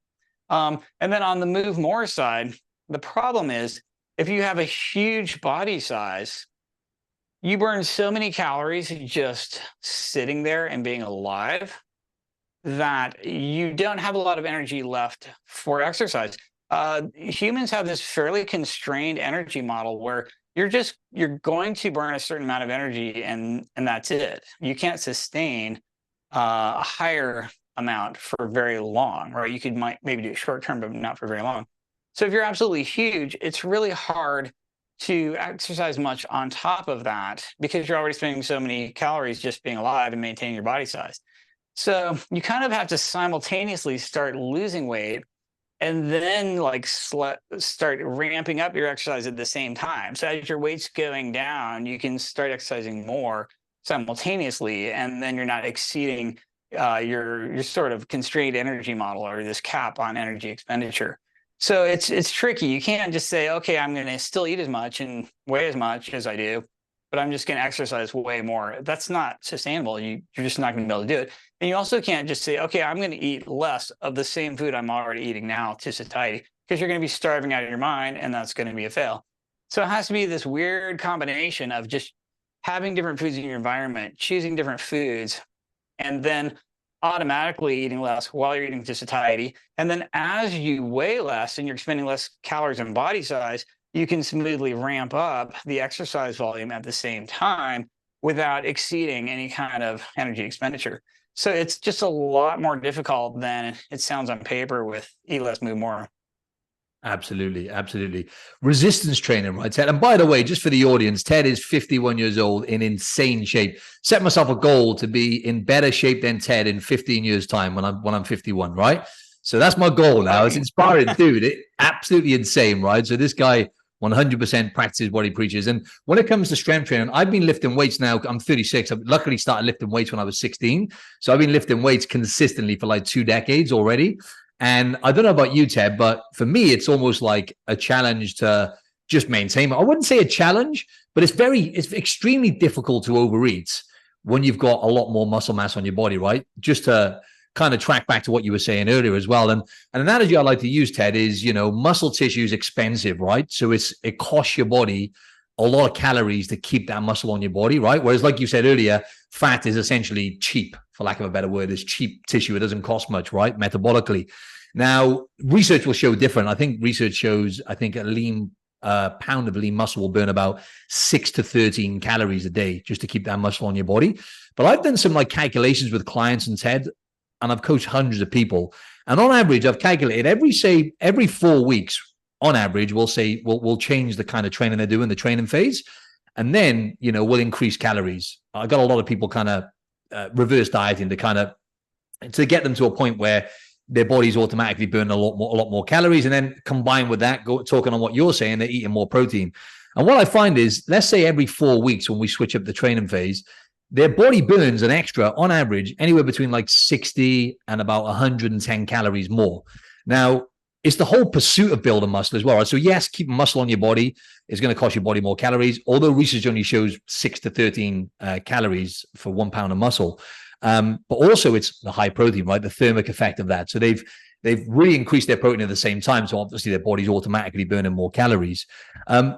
And then on the move more side, the problem is if you have a huge body size, you burn so many calories just sitting there and being alive that you don't have a lot of energy left for exercise. Humans have this fairly constrained energy model where you're going to burn a certain amount of energy and that's it. You can't sustain a higher amount for very long, right? You might maybe do it short term, but not for very long. So if you're absolutely huge, it's really hard to exercise much on top of that because you're already spending so many calories just being alive and maintaining your body size. So you kind of have to simultaneously start losing weight and then like start ramping up your exercise at the same time. So as your weight's going down, you can start exercising more simultaneously, and then you're not exceeding your sort of constrained energy model or this cap on energy expenditure. So it's tricky. You can't just say, okay, I'm going to still eat as much and weigh as much as I do, but I'm just going to exercise way more. That's not sustainable. You're just not going to be able to do it. And you also can't just say, okay, I'm going to eat less of the same food I'm already eating now to satiety, because you're going to be starving out of your mind, and that's going to be a fail. So it has to be this weird combination of just having different foods in your environment, choosing different foods, and then automatically eating less while you're eating to satiety. And then as you weigh less and you're spending less calories and body size, you can smoothly ramp up the exercise volume at the same time without exceeding any kind of energy expenditure. So it's just a lot more difficult than it sounds on paper with eat less, move more. Absolutely, absolutely. Resistance training, right, Ted? And by the way, just for the audience, Ted is 51 years old in insane shape. Set myself a goal to be in better shape than Ted in 15 years' time when I'm 51, right? So that's my goal now. It's inspiring, dude. Absolutely insane, right? So this guy 100% practices what he preaches. And when it comes to strength training, I've been lifting weights now. I'm 36. I luckily started lifting weights when I was 16. So I've been lifting weights consistently for like 2 decades already. And I don't know about you, Ted, but for me, it's almost like a challenge to just maintain. I wouldn't say a challenge, but it's extremely difficult to overeat when you've got a lot more muscle mass on your body, right? Just to kind of track back to what you were saying earlier as well. And an analogy I like to use, Ted, is, muscle tissue is expensive, right? So it costs your body a lot of calories to keep that muscle on your body, right? Whereas, like you said earlier, fat is essentially cheap, for lack of a better word. It's cheap tissue. It doesn't cost much, right? Metabolically. Now, research will show different. I think research shows, a lean pound of lean muscle will burn about 6 to 13 calories a day just to keep that muscle on your body. But I've done some like calculations with clients and Ted, and I've coached hundreds of people. And on average, I've calculated every 4 weeks, on average, we'll change the kind of training they do in the training phase. And then, we'll increase calories. I got a lot of people kind of reverse dieting to get them to a point where their body's automatically burning a lot more calories. And then combined with that, talking on what you're saying, they're eating more protein. And what I find is, let's say every 4 weeks when we switch up the training phase, their body burns an extra, on average, anywhere between like 60 and about 110 calories more. Now, it's the whole pursuit of building muscle as well, right? So yes, keeping muscle on your body is going to cost your body more calories, although research only shows 6 to 13 calories for 1 pound of muscle. But also it's the high protein, right? The thermic effect of that. So they've really increased their protein at the same time. So obviously their body's automatically burning more calories.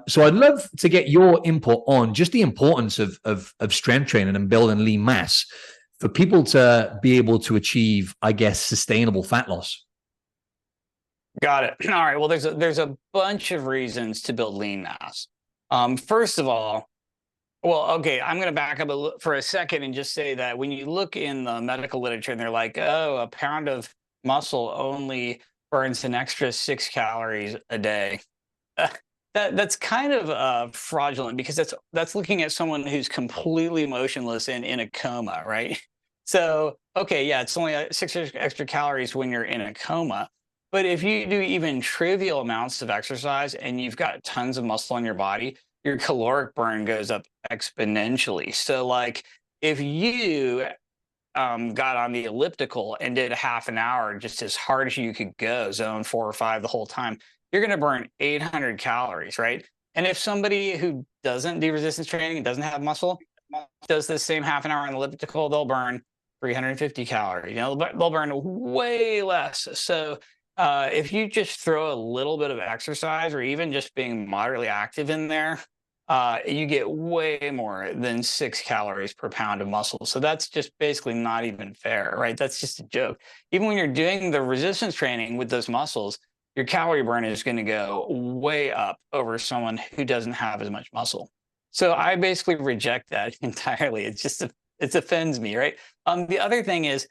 So I'd love to get your input on just the importance of strength training and building lean mass for people to be able to achieve, I guess, sustainable fat loss. Got it. All right. Well, there's a bunch of reasons to build lean mass. First of all, okay, I'm going to back up for a second and just say that when you look in the medical literature and they're like, oh, a pound of muscle only burns an extra 6 calories a day. That's kind of fraudulent, because that's looking at someone who's completely motionless and in a coma, right? So, okay, yeah, it's only 6 extra calories when you're in a coma. But if you do even trivial amounts of exercise and you've got tons of muscle on your body, your caloric burn goes up exponentially. So like if you got on the elliptical and did a half an hour just as hard as you could go, zone 4 or 5 the whole time, you're going to burn 800 calories, right? And if somebody who doesn't do resistance training and doesn't have muscle does this same half an hour on the elliptical, they'll burn 350 calories. They'll burn way less. So if you just throw a little bit of exercise or even just being moderately active in there, you get way more than 6 calories per pound of muscle. So that's just basically not even fair, right? That's just a joke. Even when you're doing the resistance training with those muscles, your calorie burn is going to go way up over someone who doesn't have as much muscle. So I basically reject that entirely. It offends me, right? The other thing is,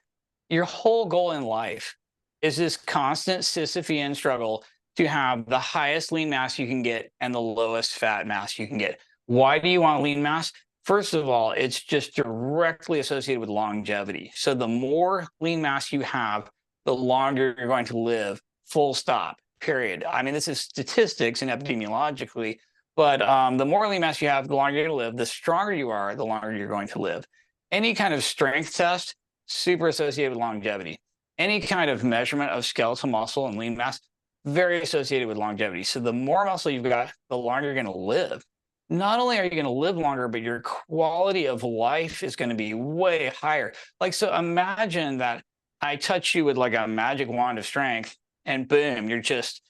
your whole goal in life is this constant Sisyphean struggle to have the highest lean mass you can get and the lowest fat mass you can get. Why do you want lean mass? First of all, it's just directly associated with longevity. So the more lean mass you have, the longer you're going to live, full stop, period. I mean, this is statistics and epidemiologically, but the more lean mass you have, the longer you're going to live. The stronger you are, the longer you're going to live. Any kind of strength test, super associated with longevity. Any kind of measurement of skeletal muscle and lean mass, very associated with longevity. So the more muscle you've got, the longer you're going to live. Not only are you going to live longer, but your quality of life is going to be way higher. Like, so imagine that I touch you with like a magic wand of strength and boom, you just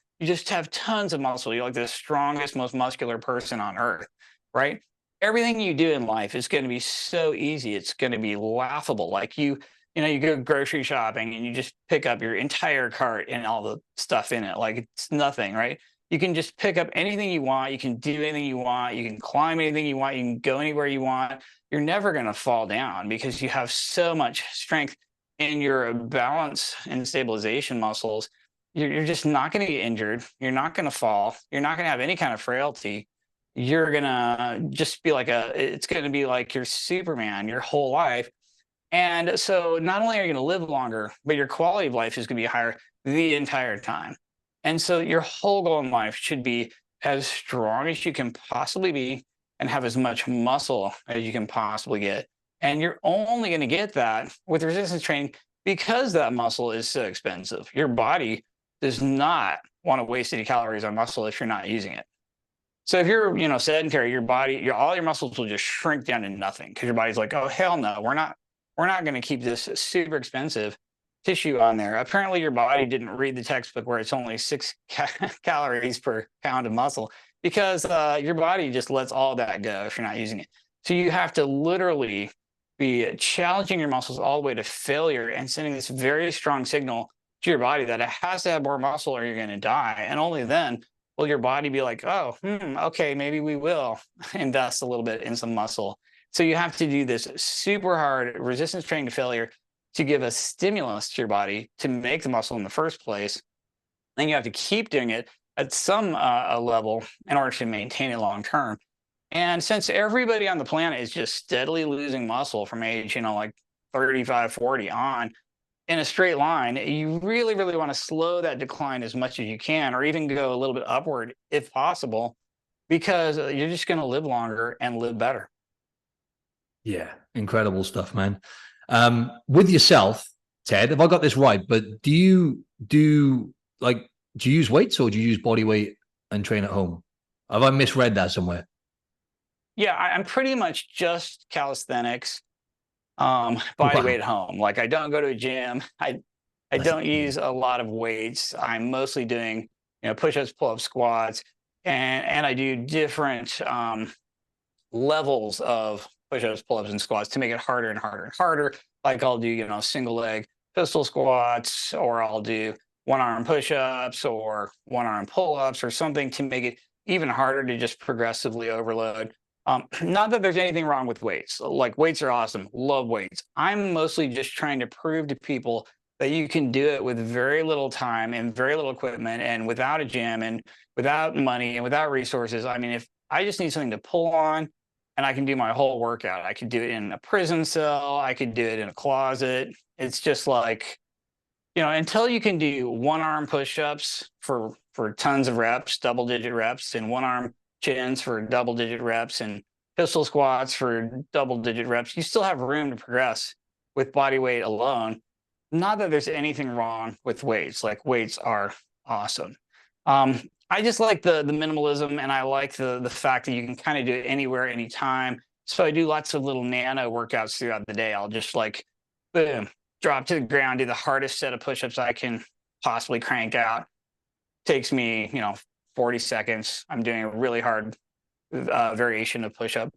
have tons of muscle. You're like the strongest, most muscular person on earth, right? Everything you do in life is going to be so easy. It's going to be laughable. Like you go grocery shopping and you just pick up your entire cart and all the stuff in it. Like it's nothing, right? You can just pick up anything you want. You can do anything you want. You can climb anything you want. You can go anywhere you want. You're never going to fall down because you have so much strength in your balance and stabilization muscles. you're just not going to get injured. You're not going to fall. You're not going to have any kind of frailty. You're going to just be it's going to be like you're Superman your whole life. And so not only are you going to live longer, but your quality of life is going to be higher the entire time. And so your whole goal in life should be as strong as you can possibly be and have as much muscle as you can possibly get. And you're only going to get that with resistance training because that muscle is so expensive. Your body does not want to waste any calories on muscle if you're not using it. So if you're, sedentary, your body, all your muscles will just shrink down to nothing because your body's like, oh, hell no, we're not going to keep this super expensive tissue on there. Apparently your body didn't read the textbook where it's only 6 calories per pound of muscle because your body just lets all that go if you're not using it. So you have to literally be challenging your muscles all the way to failure and sending this very strong signal to your body that it has to have more muscle or you're going to die. And only then will your body be like, oh, okay, maybe we will invest a little bit in some muscle. So you have to do this super hard resistance training to failure to give a stimulus to your body to make the muscle in the first place. Then you have to keep doing it at some level in order to maintain it long term. And since everybody on the planet is just steadily losing muscle from age, like 35, 40 on in a straight line, you really, really want to slow that decline as much as you can, or even go a little bit upward if possible, because you're just going to live longer and live better. Yeah, incredible stuff, man. With yourself, Ted, have I got this right? But do you use weights or do you use body weight and train at home? Have I misread that somewhere? Yeah, I'm pretty much just calisthenics, body weight at home. Like I don't go to a gym. I don't use a lot of weights. I'm mostly doing, push-ups, pull-ups, squats, and I do different levels of push-ups, pull-ups, and squats to make it harder and harder and harder. Like I'll do, single leg pistol squats, or I'll do one-arm push-ups or one-arm pull-ups or something to make it even harder to just progressively overload. Not that there's anything wrong with weights. Like weights are awesome. Love weights. I'm mostly just trying to prove to people that you can do it with very little time and very little equipment and without a gym and without money and without resources. I mean, if I just need something to pull on and I can do my whole workout, I could do it in a prison cell. I could do it in a closet. It's just like, until you can do one-arm push-ups for tons of reps, double-digit reps, and one-arm chins for double-digit reps and pistol squats for double-digit reps, you still have room to progress with body weight alone. Not that there's anything wrong with weights. Like weights are awesome. I just like the minimalism, and I like the fact that you can kind of do it anywhere, anytime. So I do lots of little nano workouts throughout the day. I'll just boom, drop to the ground, do the hardest set of push-ups I can possibly crank out. Takes me, 40 seconds. I'm doing a really hard variation of push-up,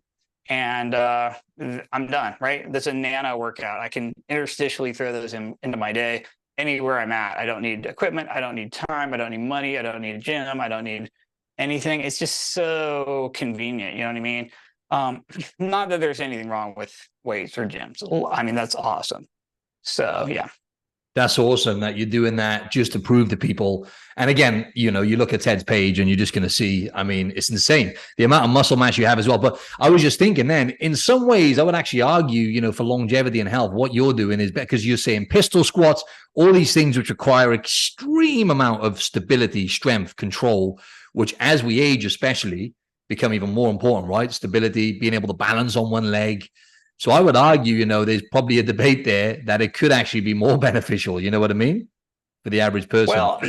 and I'm done, right? That's a nano workout. I can interstitially throw those into my day anywhere I'm at. I don't need equipment. I don't need time. I don't need money. I don't need a gym. I don't need anything. It's just so convenient. You know what I mean? Not that there's anything wrong with weights or gyms. I mean, that's awesome. So, yeah. That's awesome that you're doing that just to prove to people. And again, you look at Ted's page and you're just going to see, I mean, it's insane the amount of muscle mass you have as well. But I was just thinking then, in some ways, I would actually argue, for longevity and health, what you're doing is better because you're saying pistol squats, all these things which require extreme amount of stability, strength, control, which as we age, especially become even more important, right? Stability, being able to balance on one leg. So I would argue, there's probably a debate there that it could actually be more beneficial. You know what I mean? For the average person. Well,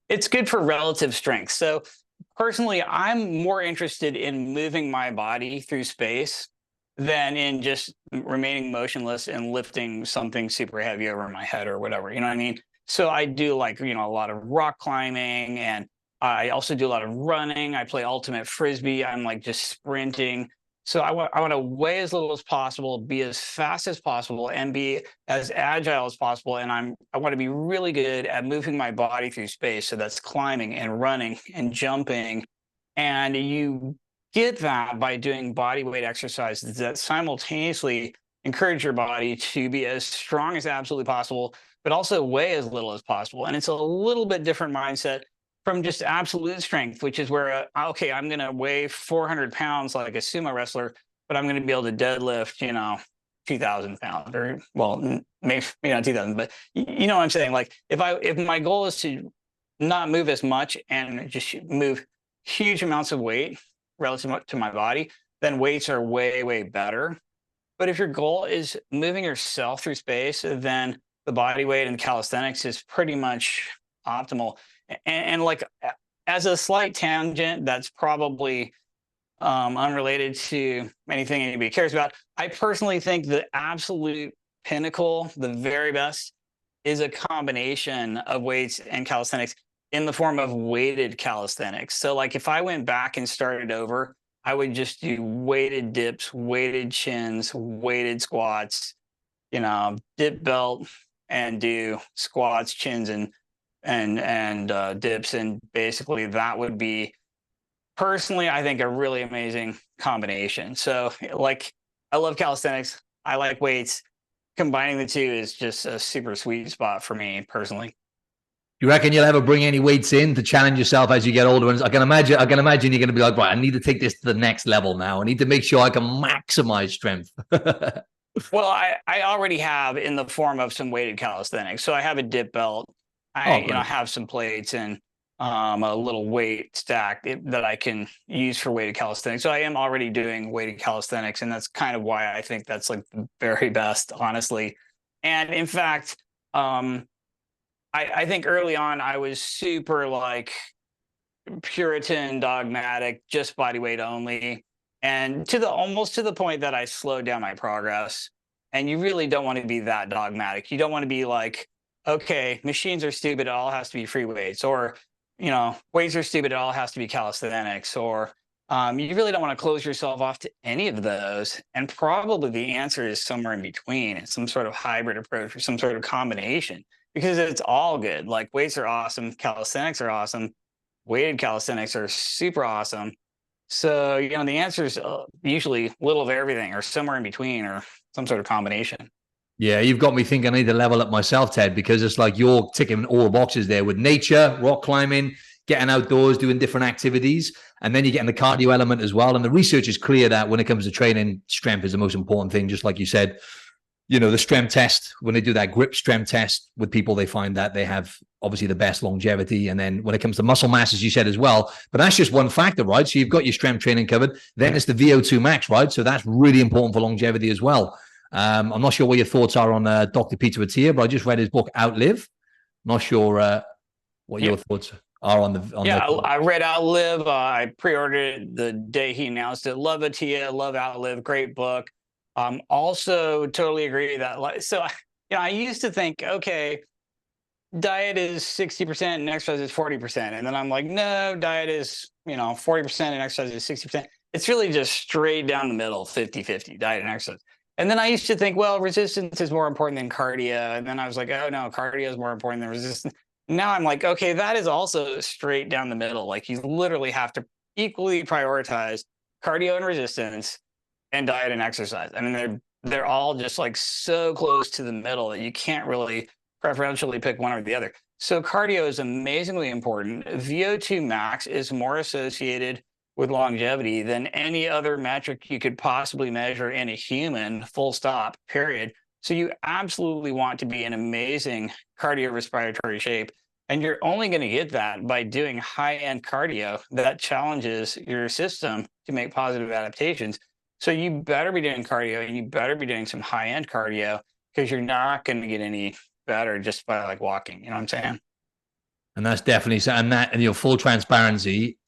it's good for relative strength. So personally, I'm more interested in moving my body through space than in just remaining motionless and lifting something super heavy over my head or whatever. You know what I mean? So I do a lot of rock climbing, and I also do a lot of running. I play ultimate frisbee. I'm just sprinting. So I want to weigh as little as possible, be as fast as possible, and be as agile as possible. And I want to be really good at moving my body through space. So that's climbing and running and jumping. And you get that by doing body weight exercises that simultaneously encourage your body to be as strong as absolutely possible, but also weigh as little as possible. And it's a little bit different mindset from just absolute strength, which is where, okay, I'm going to weigh 400 pounds like a sumo wrestler, but I'm going to be able to deadlift, 2,000 pounds, or maybe 2,000, but you know what I'm saying? Like if my goal is to not move as much and just move huge amounts of weight relative to my body, then weights are way, way better. But if your goal is moving yourself through space, then the body weight and calisthenics is pretty much optimal. And like, as a slight tangent, that's probably unrelated to anything anybody cares about, I personally think the absolute pinnacle, the very best, is a combination of weights and calisthenics in the form of weighted calisthenics. So like if I went back and started over, I would just do weighted dips, weighted chins, weighted squats, dip belt and do squats, chins, and dips. And basically that would be, personally, I think, a really amazing combination. So like, I love calisthenics. I like weights. Combining the two is just a super sweet spot for me personally. You reckon you'll ever bring any weights in to challenge yourself as you get older? And I can imagine you're going to be like, right, I need to take this to the next level now. I need to make sure I can maximize strength. Well, I already have in the form of some weighted calisthenics. So I have a dip belt. I have some plates and a little weight stack that I can use for weighted calisthenics. So I am already doing weighted calisthenics, and that's kind of why I think that's like the very best, honestly. And in fact, I think early on I was super like Puritan, dogmatic, just body weight only, and almost to the point that I slowed down my progress. And you really don't want to be that dogmatic. You don't want to be like, okay, machines are stupid, it all has to be free weights, or weights are stupid, it all has to be calisthenics, or you really don't want to close yourself off to any of those. And probably the answer is somewhere in between. It's some sort of hybrid approach or some sort of combination, because it's all good. Like weights are awesome, calisthenics are awesome, weighted calisthenics are super awesome. So, the answer is usually a little of everything, or somewhere in between, or some sort of combination. Yeah, you've got me thinking I need to level up myself, Ted, because it's like you're ticking all the boxes there with nature, rock climbing, getting outdoors, doing different activities. And then you're getting the cardio element as well. And the research is clear that when it comes to training, strength is the most important thing. Just like you said, the strength test, when they do that grip strength test with people, they find that they have obviously the best longevity. And then when it comes to muscle mass, as you said as well, but that's just one factor, right? So you've got your strength training covered. Then it's the VO2 max, right? So that's really important for longevity as well. I'm not sure what your thoughts are on Dr. Peter Attia, but I just read his book, Outlive. Not sure what your thoughts are on the. I read Outlive. I pre-ordered it the day he announced it. Love Attia, love Outlive. Great book. Also totally agree that, I used to think, okay, diet is 60% and exercise is 40%. And then I'm like, no, diet is, 40% and exercise is 60%. It's really just straight down the middle, 50-50, diet and exercise. And then I used to think, well, resistance is more important than cardio. And then I was like, oh no, cardio is more important than resistance. Now I'm like, okay, that is also straight down the middle. Like you literally have to equally prioritize cardio and resistance and diet and exercise. I mean, they're all just like so close to the middle that you can't really preferentially pick one or the other. So cardio is amazingly important. VO2 max is more associated with longevity than any other metric you could possibly measure in a human, full stop, period. So you absolutely want to be in amazing cardiorespiratory shape. And you're only going to get that by doing high-end cardio that challenges your system to make positive adaptations. So you better be doing cardio, and you better be doing some high-end cardio, because you're not going to get any better just by like walking. You know what I'm saying? And that's definitely so. And full transparency,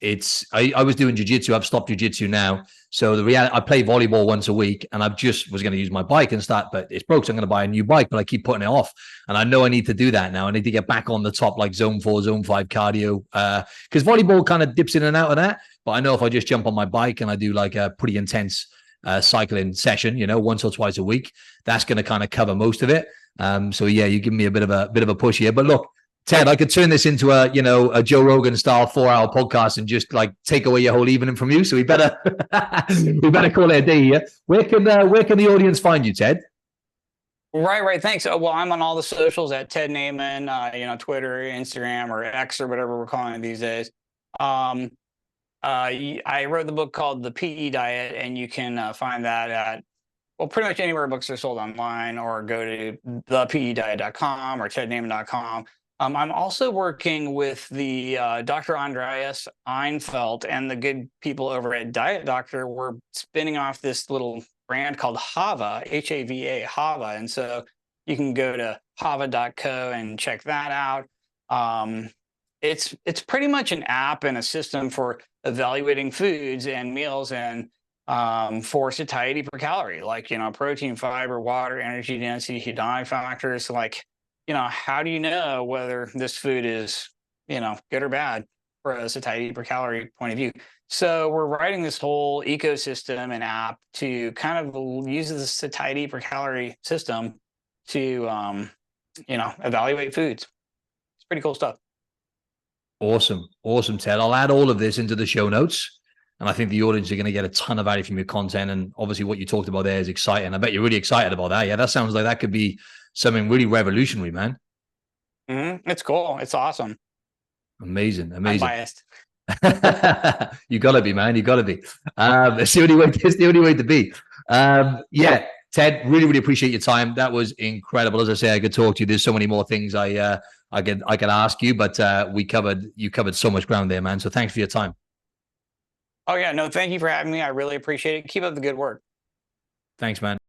I was doing jiu-jitsu. I've stopped jiu-jitsu now. So the reality, I play volleyball once a week, and I just was going to use my bike and start, but it's broke. So I'm going to buy a new bike, but I keep putting it off. And I know I need to do that now. I need to get back on the top, like zone 4, zone 5 cardio. Because volleyball kind of dips in and out of that. But I know if I just jump on my bike and I do like a pretty intense cycling session, once or twice a week, that's going to kind of cover most of it. So yeah, you give me a bit of a push here. But look, Ted, I could turn this into a Joe Rogan style 4-hour podcast and just like take away your whole evening from you. So we better call it a day here. Where can the audience find you, Ted? Right. Thanks. Well, I'm on all the socials at Ted Naiman, Twitter, Instagram, or X, or whatever we're calling it these days. I wrote the book called The PE Diet, and you can find that at, well, pretty much anywhere books are sold online, or go to thepediet.com or tednaiman.com. I'm also working with the Dr. Andreas Einfeld and the good people over at Diet Doctor. We're spinning off this little brand called Hava, H-A-V-A, Hava. And so you can go to hava.co and check that out. It's pretty much an app and a system for evaluating foods and meals and for satiety per calorie, like, protein, fiber, water, energy density, hedonic factors. Like, how do you know whether this food is, good or bad for a satiety per calorie point of view? So we're writing this whole ecosystem and app to kind of use the satiety per calorie system to, evaluate foods. It's pretty cool stuff. Awesome, Ted. I'll add all of this into the show notes, and I think the audience are going to get a ton of value from your content. And obviously, what you talked about there is exciting. I bet you're really excited about that. Yeah, that sounds like that could be something really revolutionary, man. It's cool. It's awesome. Amazing. I'm biased. You gotta be, man. You gotta be. It's the only way. It's the only way to be. Yeah, Ted. Really appreciate your time. That was incredible. As I say, I could talk to you. There's so many more things I could ask you, but you covered so much ground there, man. So thanks for your time. Oh yeah, no, thank you for having me. I really appreciate it. Keep up the good work. Thanks, man.